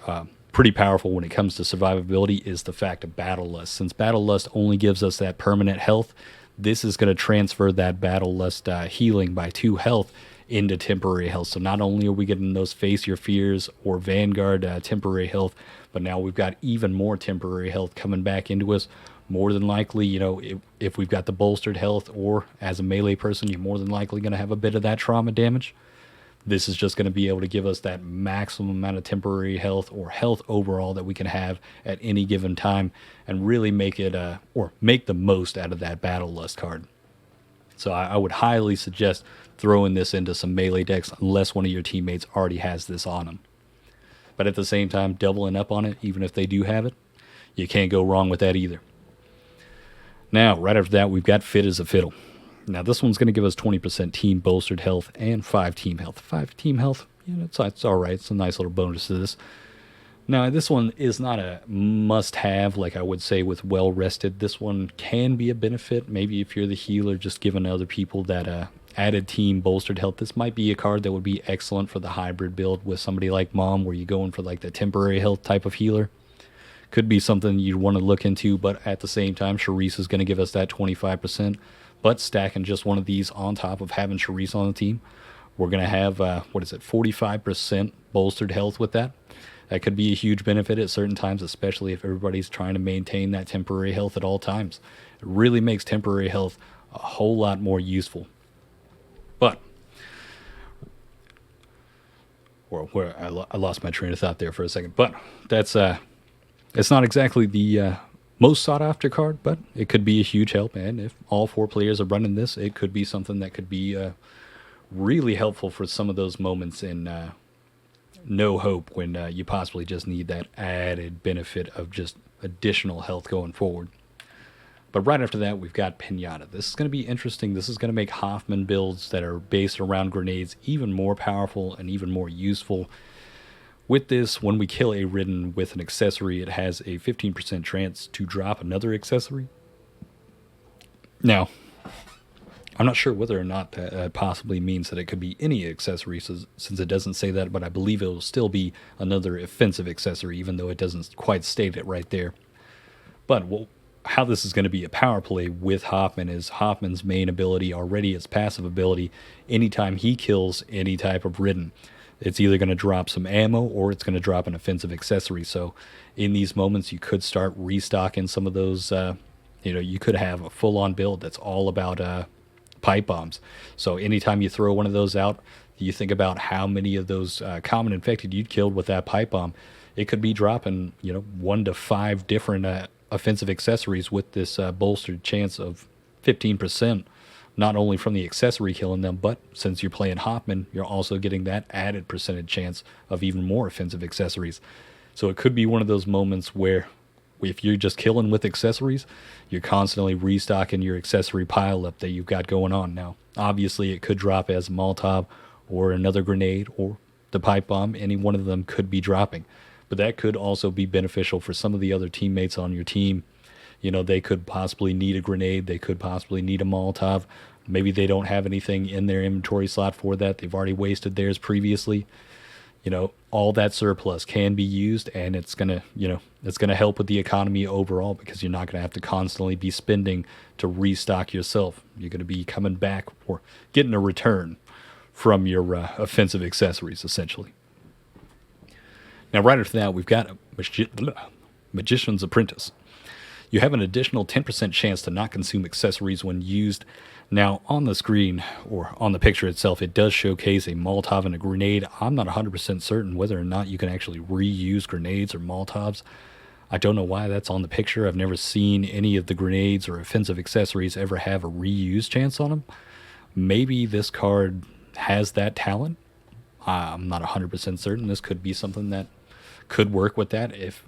pretty powerful when it comes to survivability is the fact of Battle Lust. Since Battle Lust only gives us that permanent health, this is going to transfer that Battle Lust healing by 2 health into temporary health. So not only are we getting those Face Your Fears or Vanguard temporary health, but now we've got even more temporary health coming back into us. More than likely, if we've got the bolstered health, or as a melee person, you're more than likely going to have a bit of that trauma damage. This is just going to be able to give us that maximum amount of temporary health or health overall that we can have at any given time, and really make it or make the most out of that Battle Lust card. So I would highly suggest throwing this into some melee decks unless one of your teammates already has this on them. But at the same time, doubling up on it, even if they do have it, you can't go wrong with that either. Now, right after that, we've got Fit as a Fiddle. Now, this one's going to give us 20% team bolstered health and 5 team health. 5 team health, it's all right. It's a nice little bonus to this. Now, this one is not a must-have, like I would say with well-rested. This one can be a benefit. Maybe if you're the healer, just giving other people that added team bolstered health. This might be a card that would be excellent for the hybrid build with somebody like Mom, where you're going for like the temporary health type of healer. Could be something you'd want to look into, but at the same time, Charisse is going to give us that 25%. But stacking just one of these on top of having Charisse on the team, we're going to have, 45% bolstered health with that. That could be a huge benefit at certain times, especially if everybody's trying to maintain that temporary health at all times. It really makes temporary health a whole lot more useful. But, where I lost my train of thought there for a second. But that's it's not exactly the most sought after card, but it could be a huge help. And if all 4 players are running this, it could be something that could be really helpful for some of those moments in no hope when you possibly just need that added benefit of just additional health going forward. But right after that, we've got Pinata. This is going to be interesting. This is going to make Hoffman builds that are based around grenades even more powerful and even more useful. With this, when we kill a Ridden with an accessory, it has a 15% chance to drop another accessory. Now, I'm not sure whether or not that possibly means that it could be any accessory, since it doesn't say that, but I believe it will still be another offensive accessory, even though it doesn't quite state it right there. But how this is going to be a power play with Hoffman is Hoffman's main ability already is passive ability. Anytime he kills any type of Ridden, it's either going to drop some ammo or it's going to drop an offensive accessory. So in these moments, you could start restocking some of those. You could have a full-on build that's all about pipe bombs. So anytime you throw one of those out, you think about how many of those common infected you'd killed with that pipe bomb. It could be dropping 1 to 5 different offensive accessories with this bolstered chance of 15%, not only from the accessory killing them, but since you're playing Hoffman, you're also getting that added percentage chance of even more offensive accessories. So it could be one of those moments where if you're just killing with accessories, you're constantly restocking your accessory pile up that you've got going on. Now, obviously, it could drop as a Molotov or another grenade or the pipe bomb. Any one of them could be dropping. But that could also be beneficial for some of the other teammates on your team. They could possibly need a grenade. They could possibly need a Molotov. Maybe they don't have anything in their inventory slot for that. They've already wasted theirs previously. All that surplus can be used, and it's gonna help with the economy overall, because you're not gonna have to constantly be spending to restock yourself. You're gonna be coming back or getting a return from your offensive accessories, essentially. Now, right after that, we've got Magician's Apprentice. You have an additional 10% chance to not consume accessories when used. Now, on the screen, or on the picture itself, it does showcase a Molotov and a grenade. I'm not 100% certain whether or not you can actually reuse grenades or Molotovs. I don't know why that's on the picture. I've never seen any of the grenades or offensive accessories ever have a reuse chance on them. Maybe this card has that talent. I'm not 100% certain. This could be something that could work with that if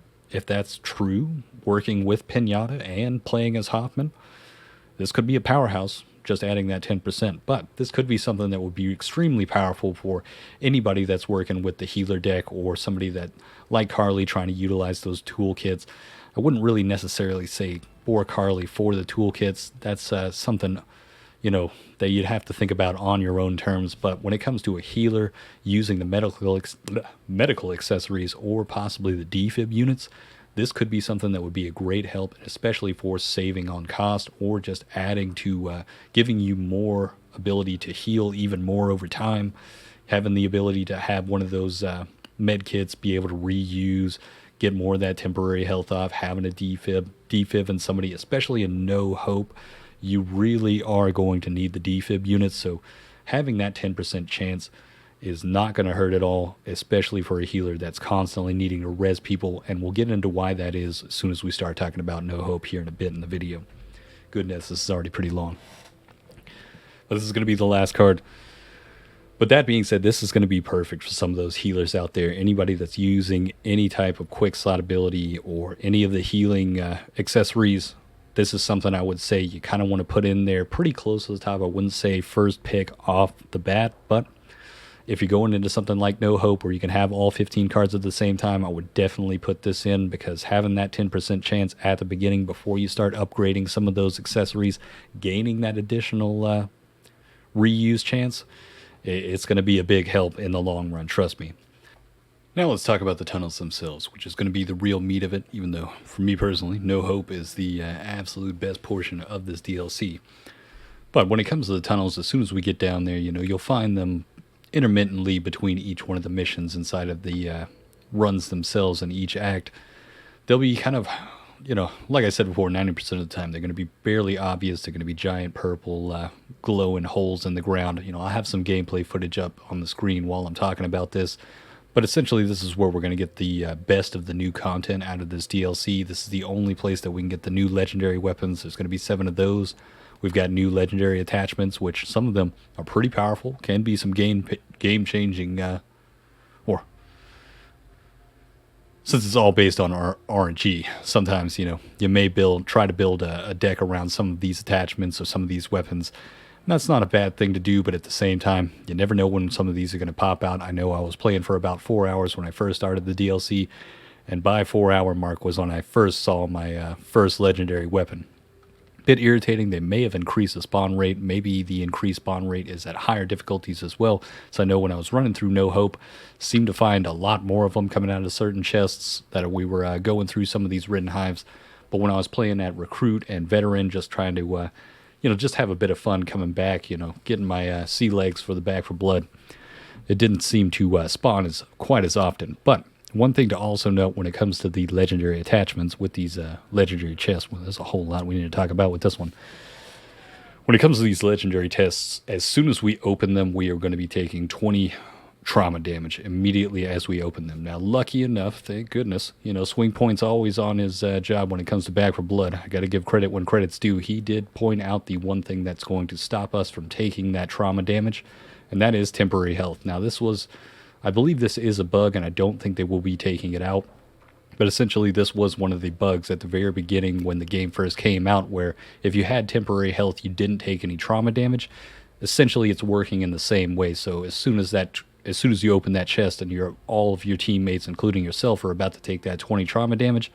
that's true, working with Pinata and playing as Hoffman. This could be a powerhouse, just adding that 10%. But this could be something that would be extremely powerful for anybody that's working with the healer deck, or somebody that, like Carly, trying to utilize those toolkits. I wouldn't really necessarily say for Carly for the toolkits. That's something that you'd have to think about on your own terms. But when it comes to a healer using the medical accessories or possibly the defib units, this could be something that would be a great help, especially for saving on cost or just adding to giving you more ability to heal even more over time. Having the ability to have one of those med kits, be able to reuse, get more of that temporary health off, having a defib and somebody, especially in no hope, you really are going to need the defib units. So having that 10% chance is not going to hurt at all, especially for a healer that's constantly needing to res people. And we'll get into why that is as soon as we start talking about no hope here in a bit in the video. Goodness, this is already pretty long. But this is going to be the last card. But that being said, this is going to be perfect for some of those healers out there. Anybody that's using any type of quick slot ability or any of the healing accessories, this is something I would say you kind of want to put in there pretty close to the top. I wouldn't say first pick off the bat, but if you're going into something like No Hope where you can have all 15 cards at the same time, I would definitely put this in, because having that 10% chance at the beginning before you start upgrading some of those accessories, gaining that additional reuse chance, it's going to be a big help in the long run, trust me. Now let's talk about the tunnels themselves, which is going to be the real meat of it, even though, for me personally, No Hope is the absolute best portion of this DLC. But when it comes to the tunnels, as soon as we get down there, you'll find them intermittently between each one of the missions inside of the runs themselves in each act. They'll be kind of like I said before, 90% of the time they're going to be barely obvious. They're going to be giant purple glowing holes in the ground. I have some gameplay footage up on the screen while I'm talking about this. But essentially, this is where we're going to get the best of the new content out of this DLC. This is the only place that we can get the new legendary weapons. There's going to be 7 of those. We've got new legendary attachments, which some of them are pretty powerful. Can be some game-changing, or since it's all based on RNG, sometimes, you may try to build a deck around some of these attachments or some of these weapons. And that's not a bad thing to do, but at the same time, you never know when some of these are going to pop out. I know I was playing for about 4 hours when I first started the DLC, and by 4-hour mark was when I first saw my first legendary weapon. Bit irritating. They may have increased the spawn rate. Maybe the increased spawn rate is at higher difficulties as well. So I know when I was running through No Hope, seemed to find a lot more of them coming out of certain chests that we were going through some of these ridden hives. But when I was playing at Recruit and Veteran, just trying to just have a bit of fun coming back, getting my sea legs for the Back for Blood. It didn't seem to spawn quite as often. But one thing to also note when it comes to the legendary attachments with these legendary chests, well, there's a whole lot we need to talk about with this one. When it comes to these legendary tests, as soon as we open them, we are going to be taking 20 trauma damage immediately as we open them. Now, lucky enough, thank goodness, Swing Point's always on his job when it comes to Back for Blood. I got to give credit when credit's due. He did point out the one thing that's going to stop us from taking that trauma damage, and that is temporary health. Now, I believe this is a bug, and I don't think they will be taking it out. But essentially, this was one of the bugs at the very beginning when the game first came out, where if you had temporary health, you didn't take any trauma damage. Essentially, it's working in the same way. So as soon as you open that chest and all of your teammates, including yourself, are about to take that 20 trauma damage,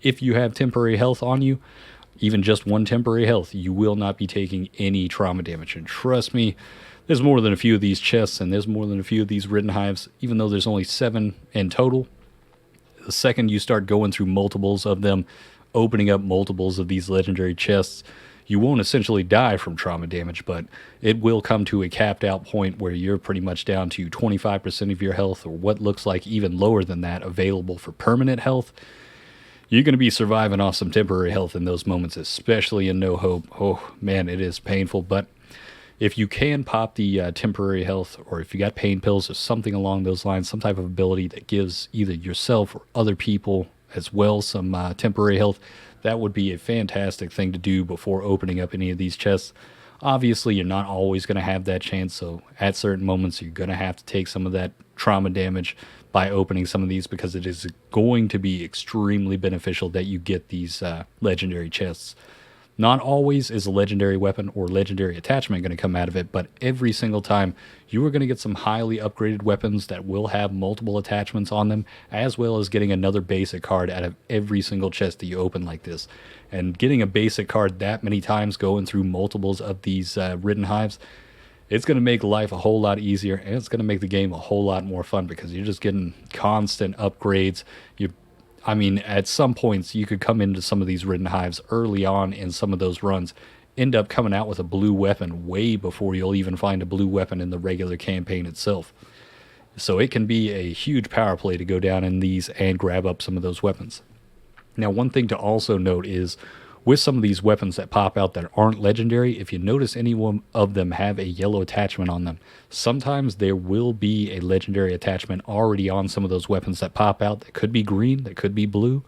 if you have temporary health on you, even just 1 temporary health, you will not be taking any trauma damage. And trust me, there's more than a few of these chests, and there's more than a few of these ridden hives, even though there's only 7 in total. The second you start going through multiples of them, opening up multiples of these legendary chests, you won't essentially die from trauma damage, but it will come to a capped out point where you're pretty much down to 25% of your health, or what looks like even lower than that, available for permanent health. You're going to be surviving off some temporary health in those moments, especially in No Hope. Oh, man, it is painful, but if you can pop the temporary health, or if you got pain pills or something along those lines, some type of ability that gives either yourself or other people as well some temporary health, that would be a fantastic thing to do before opening up any of these chests. Obviously, you're not always going to have that chance, so at certain moments, you're going to have to take some of that trauma damage by opening some of these, because it is going to be extremely beneficial that you get these legendary chests. Not always is a legendary weapon or legendary attachment going to come out of it, but every single time you are going to get some highly upgraded weapons that will have multiple attachments on them, as well as getting another basic card out of every single chest that you open like this. And getting a basic card that many times, going through multiples of these ridden hives, it's going to make life a whole lot easier, and it's going to make the game a whole lot more fun, because you're just getting constant upgrades. At some points, you could come into some of these ridden hives early on in some of those runs, end up coming out with a blue weapon way before you'll even find a blue weapon in the regular campaign itself. So it can be a huge power play to go down in these and grab up some of those weapons. Now, one thing to also note is, with some of these weapons that pop out that aren't legendary, if you notice any one of them have a yellow attachment on them, sometimes there will be a legendary attachment already on some of those weapons that pop out. That could be green, that could be blue.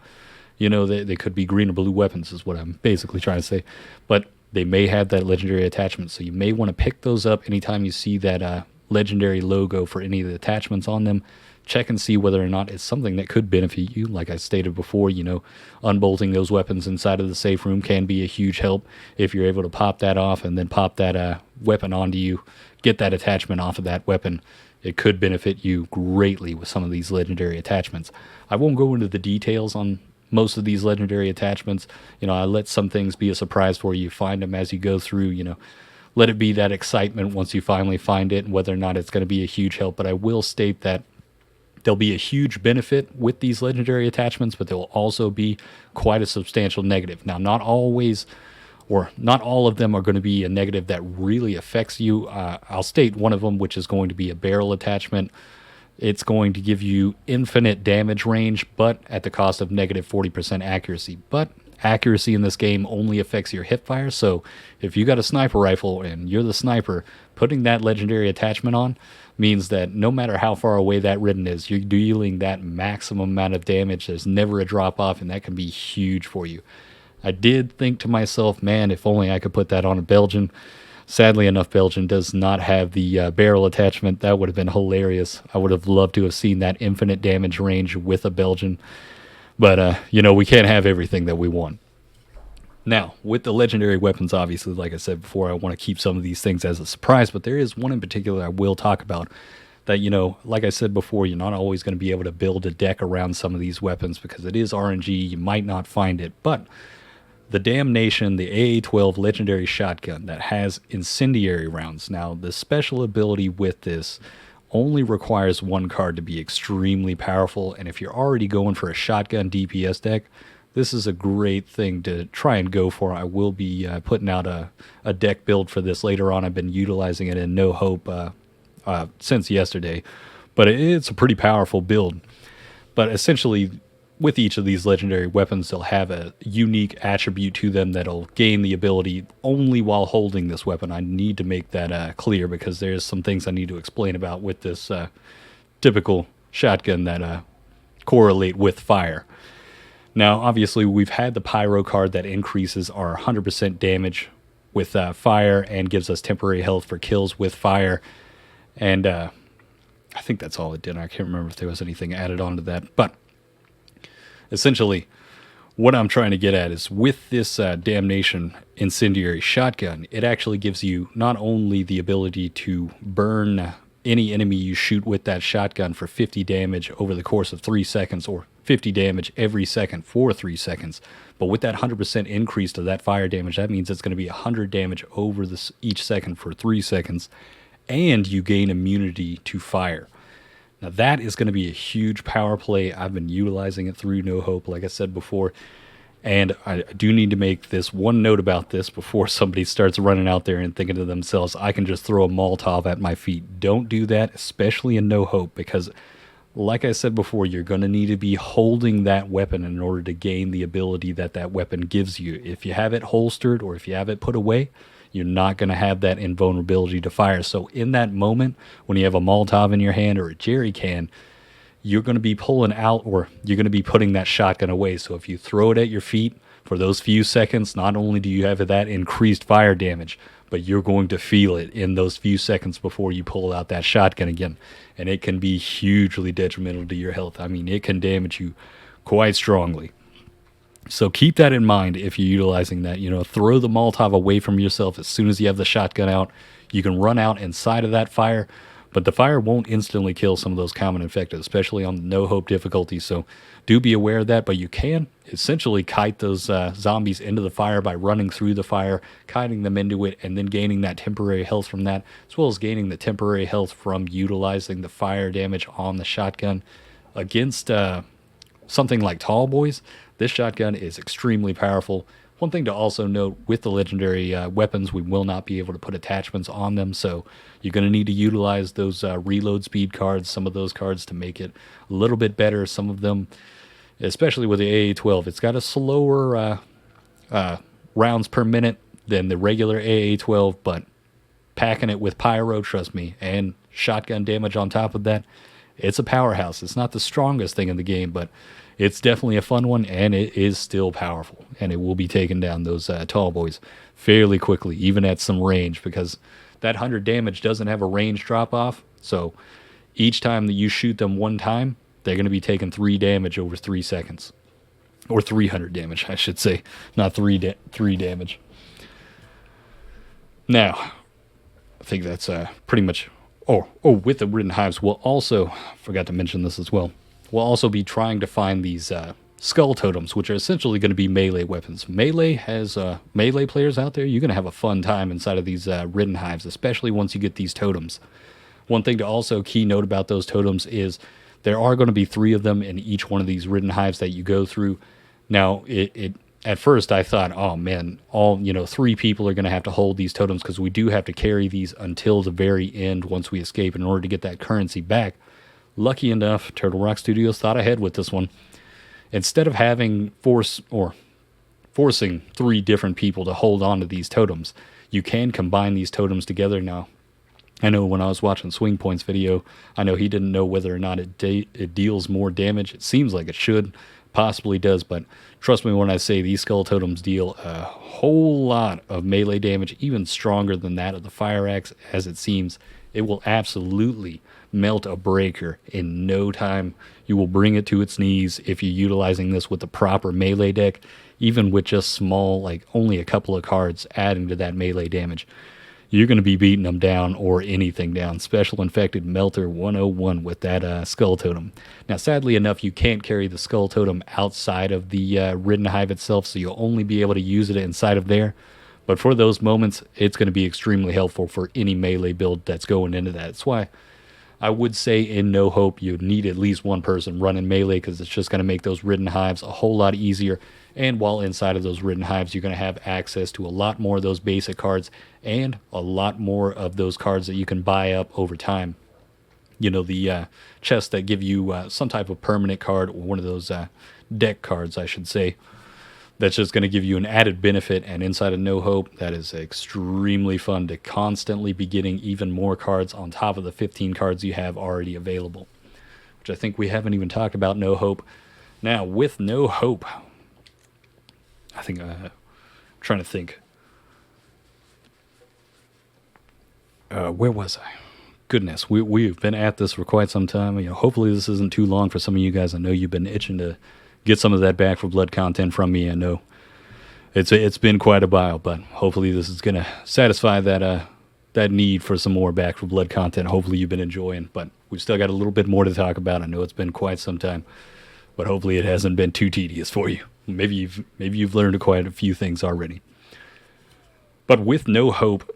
They could be green or blue weapons is what I'm basically trying to say. But they may have that legendary attachment, so you may want to pick those up anytime you see that legendary logo for any of the attachments on them. Check and see whether or not it's something that could benefit you. Like I stated before, unbolting those weapons inside of the safe room can be a huge help. If you're able to pop that off and then pop that weapon onto you, get that attachment off of that weapon, it could benefit you greatly with some of these legendary attachments. I won't go into the details on most of these legendary attachments. I let some things be a surprise for you. Find them as you go through, let it be that excitement once you finally find it, and whether or not it's going to be a huge help. But I will state that there'll be a huge benefit with these legendary attachments, but there will also be quite a substantial negative. Now, not always, or not all of them are going to be a negative that really affects you. I'll state one of them, which is going to be a barrel attachment. It's going to give you infinite damage range, but at the cost of negative 40% accuracy. But accuracy in this game only affects your hip fire. So if you got a sniper rifle and you're the sniper, putting that legendary attachment on means that no matter how far away that ridden is, you're dealing that maximum amount of damage. There's never a drop off, and that can be huge for you. I did think to myself, man, if only I could put that on a Belgian. Sadly enough, Belgian does not have the barrel attachment. That would have been hilarious. I would have loved to have seen that infinite damage range with a Belgian. But, we can't have everything that we want. Now, with the legendary weapons, obviously, like I said before, I want to keep some of these things as a surprise, but there is one in particular I will talk about that, like I said before, you're not always going to be able to build a deck around some of these weapons because it is RNG. You might not find it, but the Damnation, the AA-12 legendary shotgun that has incendiary rounds. Now, the special ability with this only requires one card to be extremely powerful, and if you're already going for a shotgun DPS deck, this is a great thing to try and go for. I will be putting out a deck build for this later on. I've been utilizing it in No Hope since yesterday, but it's a pretty powerful build. But essentially, with each of these legendary weapons, they'll have a unique attribute to them that'll gain the ability only while holding this weapon. I need to make that clear because there's some things I need to explain about with this typical shotgun that correlate with fire. Now, obviously, we've had the Pyro card that increases our 100% damage with fire and gives us temporary health for kills with fire. And I think that's all it did. I can't remember if there was anything added on to that. But essentially, what I'm trying to get at is with this Damnation incendiary shotgun, it actually gives you not only the ability to burn any enemy you shoot with that shotgun for 50 damage over the course of 3 seconds, or 50 damage every second for 3 seconds, but with that 100% increase to that fire damage, that means it's going to be 100 damage over each second for 3 seconds, and you gain immunity to fire. Now that is going to be a huge power play. I've been utilizing it through No Hope, like I said before, and I do need to make this one note about this before somebody starts running out there and thinking to themselves, I can just throw a Molotov at my feet. Don't do that, especially in No Hope, because like I said before, you're going to need to be holding that weapon in order to gain the ability that weapon gives you. If you have it holstered or if you have it put away, you're not going to have that invulnerability to fire. So in that moment, when you have a Molotov in your hand or a jerry can, you're going to be pulling out, or you're going to be putting that shotgun away. So if you throw it at your feet for those few seconds, not only do you have that increased fire damage, but you're going to feel it in those few seconds before you pull out that shotgun again. And it can be hugely detrimental to your health. I mean, it can damage you quite strongly. So keep that in mind if you're utilizing that. Throw the Molotov away from yourself as soon as you have the shotgun out. You can run out inside of that fire, but the fire won't instantly kill some of those common infected, especially on the No Hope difficulty. So do be aware of that, but you can essentially kite those zombies into the fire by running through the fire, kiting them into it, and then gaining that temporary health from that, as well as gaining the temporary health from utilizing the fire damage on the shotgun. Against something like Tall Boys, this shotgun is extremely powerful. One thing to also note, with the legendary weapons, we will not be able to put attachments on them, so you're going to need to utilize those reload speed cards, some of those cards, to make it a little bit better. Some of them, especially with the AA-12, it's got a slower rounds per minute than the regular AA-12, but packing it with Pyro, trust me, and shotgun damage on top of that, it's a powerhouse. It's not the strongest thing in the game, but it's definitely a fun one, and it is still powerful, and it will be taking down those Tall Boys fairly quickly, even at some range, because that 100 damage doesn't have a range drop-off, so each time that you shoot them one time, they're going to be taking 3 damage over 3 seconds. Or 300 damage, I should say, not 3 damage. Now, I think that's pretty much... Oh, with the Ridden Hives, we'll also... forgot to mention this as well. We'll also be trying to find these skull totems, which are essentially going to be melee weapons. Melee has melee players out there. You're going to have a fun time inside of these Ridden Hives, especially once you get these totems. One thing to also keynote about those totems is there are going to be 3 of them in each one of these Ridden Hives that you go through. Now, at first I thought, oh man, 3 people are going to have to hold these totems, because we do have to carry these until the very end once we escape in order to get that currency back. Lucky enough, Turtle Rock Studios thought ahead with this one. Instead of having forcing 3 different people to hold on to these totems. You can combine these totems together now. I know when I was watching Swing Point's video, I know he didn't know whether or not it deals more damage. It seems like it should, possibly does, but trust me when I say these skull totems deal a whole lot of melee damage, even stronger than that of the fire axe, as it seems. It will absolutely melt a breaker in no time. You will bring it to its knees if you're utilizing this with the proper melee deck, even with just small, like only a couple of cards adding to that melee damage. You're going to be beating them down or anything down. Special Infected Melter 101 with that Skull Totem. Now, sadly enough, you can't carry the Skull Totem outside of the Ridden Hive itself, so you'll only be able to use it inside of there. But for those moments, it's going to be extremely helpful for any melee build that's going into that. That's why I would say in No Hope you need at least one person running melee, because it's just going to make those Ridden Hives a whole lot easier. And while inside of those Ridden Hives, you're going to have access to a lot more of those basic cards and a lot more of those cards that you can buy up over time. You know, the chests that give you some type of permanent card, or one of those deck cards, I should say, that's just going to give you an added benefit. And inside of No Hope, that is extremely fun to constantly be getting even more cards on top of the 15 cards you have already available, which I think we haven't even talked about No Hope. Now, with No Hope, I think I'm trying to think. Where was I? Goodness, we've been at this for quite some time. You know, hopefully this isn't too long for some of you guys. I know you've been itching to get some of that Back for Blood content from me. I know it's been quite a while, but hopefully this is going to satisfy that need for some more Back for Blood content. Hopefully you've been enjoying, but we've still got a little bit more to talk about. I know it's been quite some time, but hopefully it hasn't been too tedious for you. Maybe you've learned quite a few things already. But with No Hope,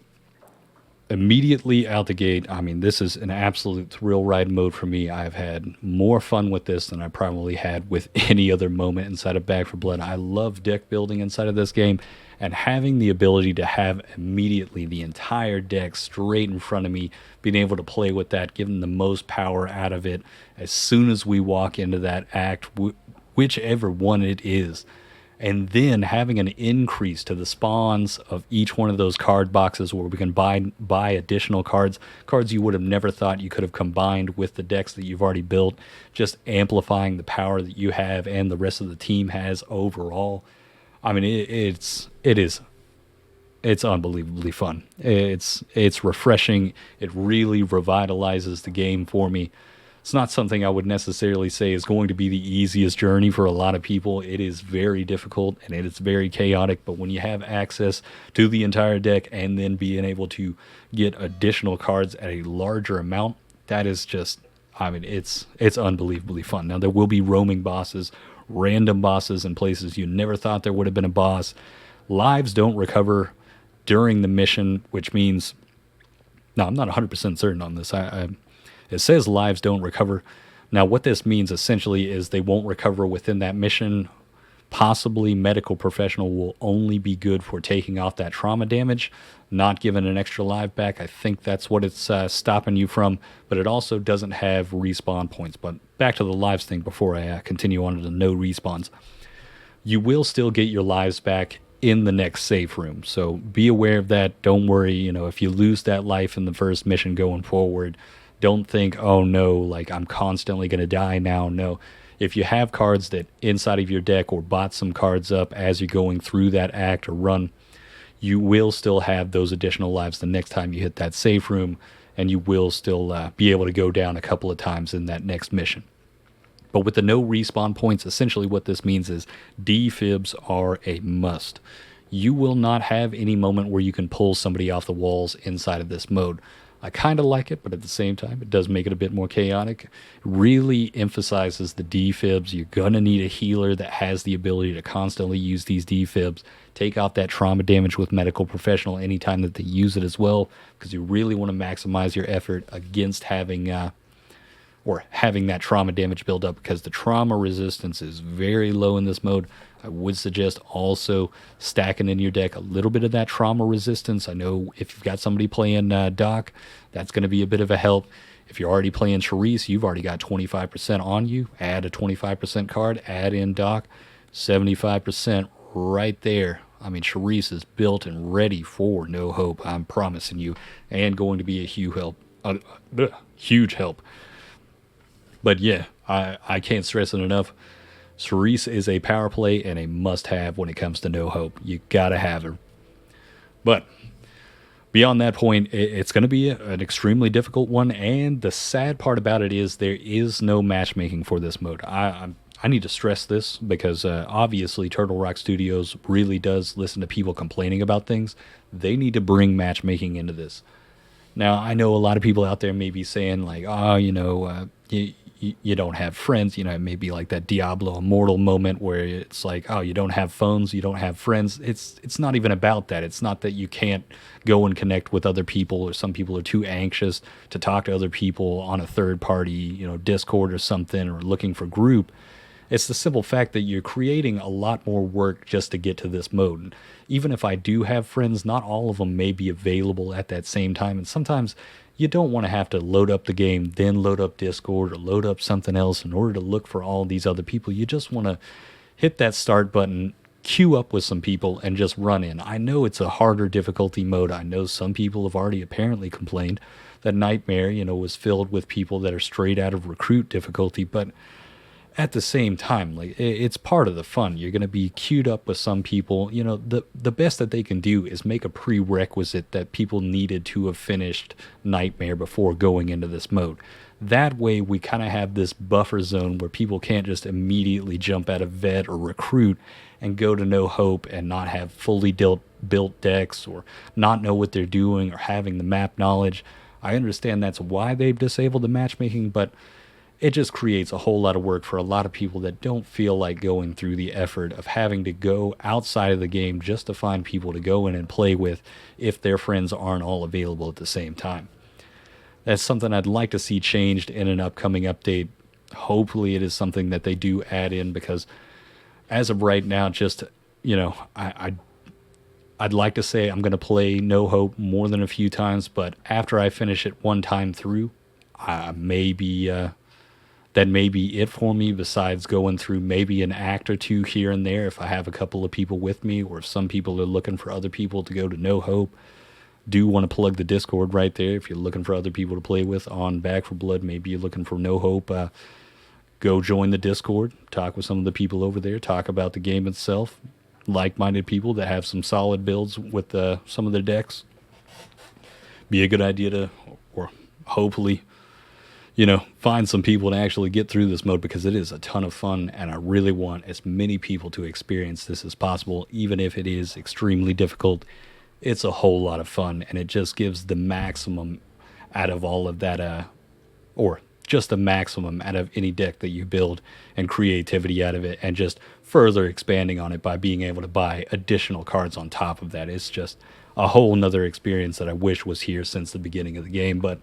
immediately out the gate, I mean, this is an absolute thrill ride mode for me. I've had more fun with this than I probably had with any other moment inside of Back for Blood. I love deck building inside of this game, and having the ability to have immediately the entire deck straight in front of me, being able to play with that, giving the most power out of it as soon as we walk into that act, whichever one it is. And then having an increase to the spawns of each one of those card boxes where we can buy additional cards you would have never thought you could have combined with the decks that you've already built, just amplifying the power that you have and the rest of the team has overall. I mean, it's unbelievably fun. It's refreshing. It really revitalizes the game for me. It's not something I would necessarily say is going to be the easiest journey for a lot of people. It is very difficult and it is very chaotic, but when you have access to the entire deck and then being able to get additional cards at a larger amount, that is just, I mean, it's unbelievably fun. Now, there will be roaming bosses, random bosses in places you never thought there would have been a boss. Lives don't recover during the mission, which means, no, I'm not 100% certain on this. It says lives don't recover. Now, what this means essentially is they won't recover within that mission. Possibly medical professional will only be good for taking off that trauma damage, not giving an extra life back. I think that's what it's stopping you from, but it also doesn't have respawn points. But back to the lives thing before I continue on to the no respawns. You will still get your lives back in the next safe room, so be aware of that. Don't worry, you know, if you lose that life in the first mission going forward, don't think, oh no, like I'm constantly going to die now. No. If you have cards that inside of your deck or bought some cards up as you're going through that act or run, you will still have those additional lives the next time you hit that safe room, and you will still be able to go down a couple of times in that next mission. But with the no respawn points, essentially what this means is defibs are a must. You will not have any moment where you can pull somebody off the walls inside of this mode. I kind of like it, but at the same time, it does make it a bit more chaotic. It really emphasizes the defibs. You're going to need a healer that has the ability to constantly use these defibs, take off that trauma damage with medical professional anytime that they use it as well, because you really want to maximize your effort against having that trauma damage build up, because the trauma resistance is very low in this mode. I would suggest also stacking in your deck a little bit of that trauma resistance. I know if you've got somebody playing Doc, that's going to be a bit of a help. If you're already playing Charisse, you've already got 25% on you. Add a 25% card, add in Doc, 75% right there. I mean, Charisse is built and ready for no hope, I'm promising you, and going to be a huge help. But yeah, I can't stress it enough. Charisse is a power play and a must-have when it comes to no hope. You gotta have her. But beyond that point, it's going to be an extremely difficult one, and the sad part about it is there is no matchmaking for this mode. I need to stress this because obviously Turtle Rock Studios really does listen to people complaining about things. They need to bring matchmaking into this. Now, I know a lot of people out there may be saying, like, oh, you don't have friends. You know, it may be like that Diablo Immortal moment where it's like, oh, you don't have phones, you don't have friends. It's not even about that. It's not that you can't go and connect with other people, or some people are too anxious to talk to other people on a third party, Discord or something, or looking for group. It's the simple fact that you're creating a lot more work just to get to this mode. And even if I do have friends, not all of them may be available at that same time. And sometimes you don't want to have to load up the game, then load up Discord or load up something else in order to look for all these other people. You just want to hit that start button, queue up with some people, and just run in. I know it's a harder difficulty mode. I know some people have already apparently complained that Nightmare, was filled with people that are straight out of recruit difficulty, but at the same time, like, it's part of the fun. You're going to be queued up with some people. The best that they can do is make a prerequisite that people needed to have finished Nightmare before going into this mode. That way we kind of have this buffer zone where people can't just immediately jump out of vet or recruit and go to no hope and not have fully built decks, or not know what they're doing, or having the map knowledge. I understand that's why they've disabled the matchmaking, but it just creates a whole lot of work for a lot of people that don't feel like going through the effort of having to go outside of the game just to find people to go in and play with if their friends aren't all available at the same time. That's something I'd like to see changed in an upcoming update. Hopefully it is something that they do add in, because as of right now, just, I'd like to say I'm going to play No Hope more than a few times, but after I finish it one time through, that may be it for me, besides going through maybe an act or two here and there if I have a couple of people with me, or if some people are looking for other people to go to No Hope. Do want to plug the Discord right there if you're looking for other people to play with on Back for Blood. Maybe you're looking for No Hope. Go join the Discord, talk with some of the people over there, talk about the game itself. Like-minded people that have some solid builds with some of their decks. Be a good idea to, or hopefully, find some people to actually get through this mode, because it is a ton of fun, and I really want as many people to experience this as possible. Even if it is extremely difficult, it's a whole lot of fun, and it just gives the maximum out of all of that, or just the maximum out of any deck that you build, and creativity out of it, and just further expanding on it by being able to buy additional cards on top of that. It's just a whole nother experience that I wish was here since the beginning of the game, but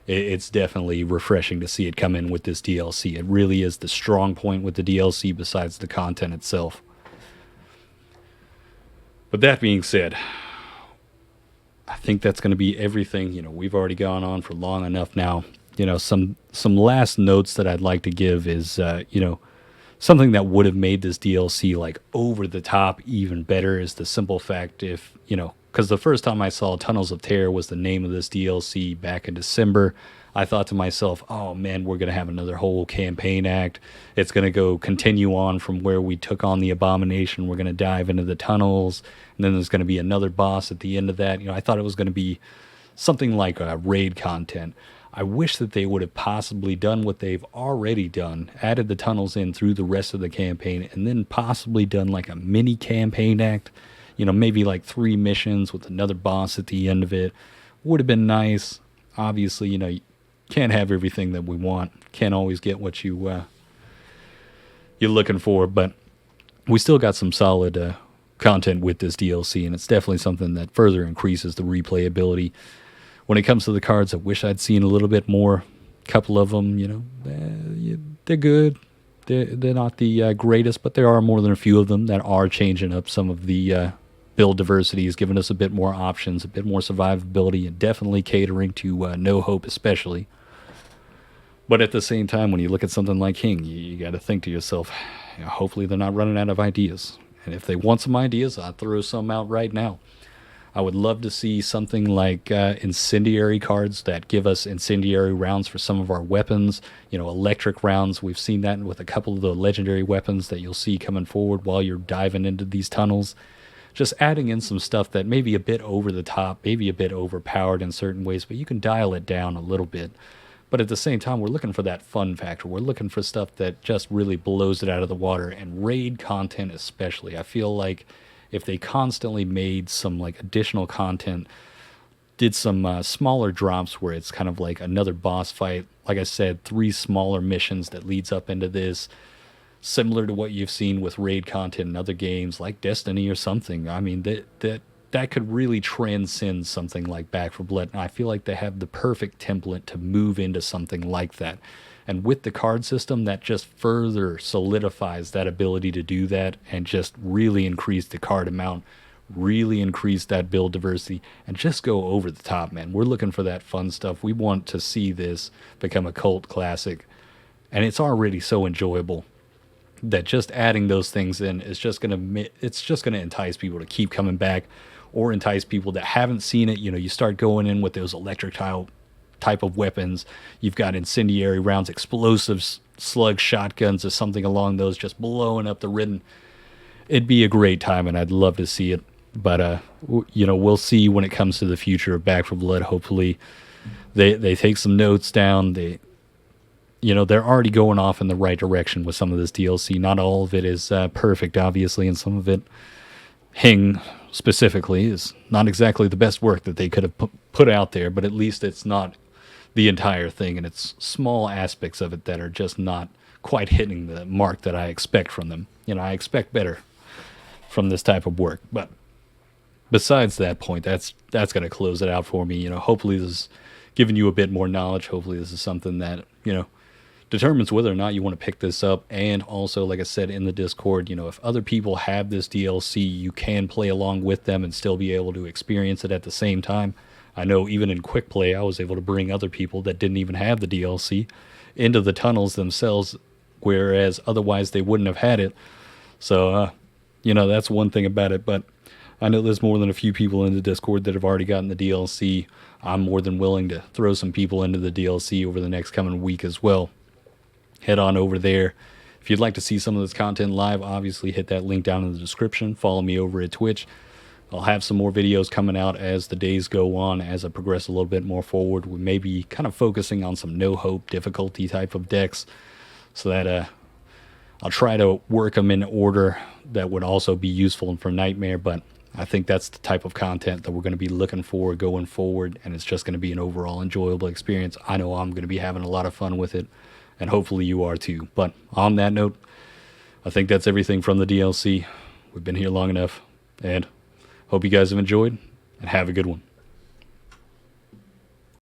it's definitely refreshing to see it come in with this DLC. It really is the strong point with the DLC besides the content itself. But that being said, I think that's going to be everything. We've already gone on for long enough now. Some last notes that I'd like to give is, something that would have made this DLC like over the top even better is the simple fact because the first time I saw Tunnels of Terror was the name of this DLC back in December, I thought to myself, oh man, we're going to have another whole campaign act. It's going to continue on from where we took on the Abomination. We're going to dive into the tunnels, and then there's going to be another boss at the end of that. I thought it was going to be something like raid content. I wish that they would have possibly done what they've already done, added the tunnels in through the rest of the campaign, and then possibly done like a mini campaign act. Maybe like 3 missions with another boss at the end of it. Would have been nice. Obviously, you can't have everything that we want. Can't always get what you're looking for, but we still got some solid content with this DLC, and it's definitely something that further increases the replayability. When it comes to the cards, I wish I'd seen a little bit more. A couple of them, they're good. They're not the greatest, but there are more than a few of them that are changing up some of the build diversity, is giving us a bit more options, a bit more survivability, and definitely catering to No Hope especially. But at the same time, when you look at something like King, you got to think to yourself, hopefully they're not running out of ideas. And if they want some ideas, I'll throw some out right now. I would love to see something like incendiary cards that give us incendiary rounds for some of our weapons. You know, electric rounds. We've seen that with a couple of the legendary weapons that you'll see coming forward while you're diving into these tunnels. Just adding in some stuff that may be a bit over the top, maybe a bit overpowered in certain ways, but you can dial it down a little bit. But at the same time, we're looking for that fun factor. We're looking for stuff that just really blows it out of the water, and raid content especially. I feel like if they constantly made some like additional content, did some smaller drops where it's kind of like another boss fight, like I said, 3 smaller missions that leads up into this, similar to what you've seen with raid content in other games like Destiny or something. I mean, that could really transcend something like Back 4 Blood. And I feel like they have the perfect template to move into something like that. And with the card system, that just further solidifies that ability to do that and just really increase the card amount, really increase that build diversity, and just go over the top, man. We're looking for that fun stuff. We want to see this become a cult classic. And it's already so enjoyable that just adding those things in is just gonna entice people to keep coming back, or entice people that haven't seen it. You know, you start going in with those electric type of weapons. You've got incendiary rounds, explosives, slug shotguns, or something along those, just blowing up the ridden. It'd be a great time, and I'd love to see it. But you know, we'll see when it comes to the future of Back 4 Blood. Hopefully, they take some notes down. They're already going off in the right direction with some of this DLC. Not all of it is perfect, obviously, and some of it, Hing specifically, is not exactly the best work that they could have put out there, but at least it's not the entire thing, and it's small aspects of it that are just not quite hitting the mark that I expect from them. You know, I expect better from this type of work. But besides that point, that's going to close it out for me. You know, hopefully this is giving you a bit more knowledge. Hopefully this is something that, you know, determines whether or not you want to pick this up. And also, like I said in the Discord, you know, if other people have this DLC, you can play along with them and still be able to experience it at the same time. I know even in quick play, I was able to bring other people that didn't even have the DLC into the tunnels themselves, whereas otherwise they wouldn't have had it. So, you know, that's one thing about it. But I know there's more than a few people in the Discord that have already gotten the DLC. I'm more than willing to throw some people into the DLC over the next coming week as well. Head on over there. If you'd like to see some of this content live, obviously hit that link down in the description. Follow me over at Twitch. I'll have some more videos coming out as the days go on, as I progress a little bit more forward. We may be kind of focusing on some no-hope difficulty type of decks, so that I'll try to work them in order that would also be useful for Nightmare, but I think that's the type of content that we're going to be looking for going forward, and it's just going to be an overall enjoyable experience. I know I'm going to be having a lot of fun with it, and hopefully you are too. But on that note, I think that's everything from the DLC. We've been here long enough, and hope you guys have enjoyed, and have a good one.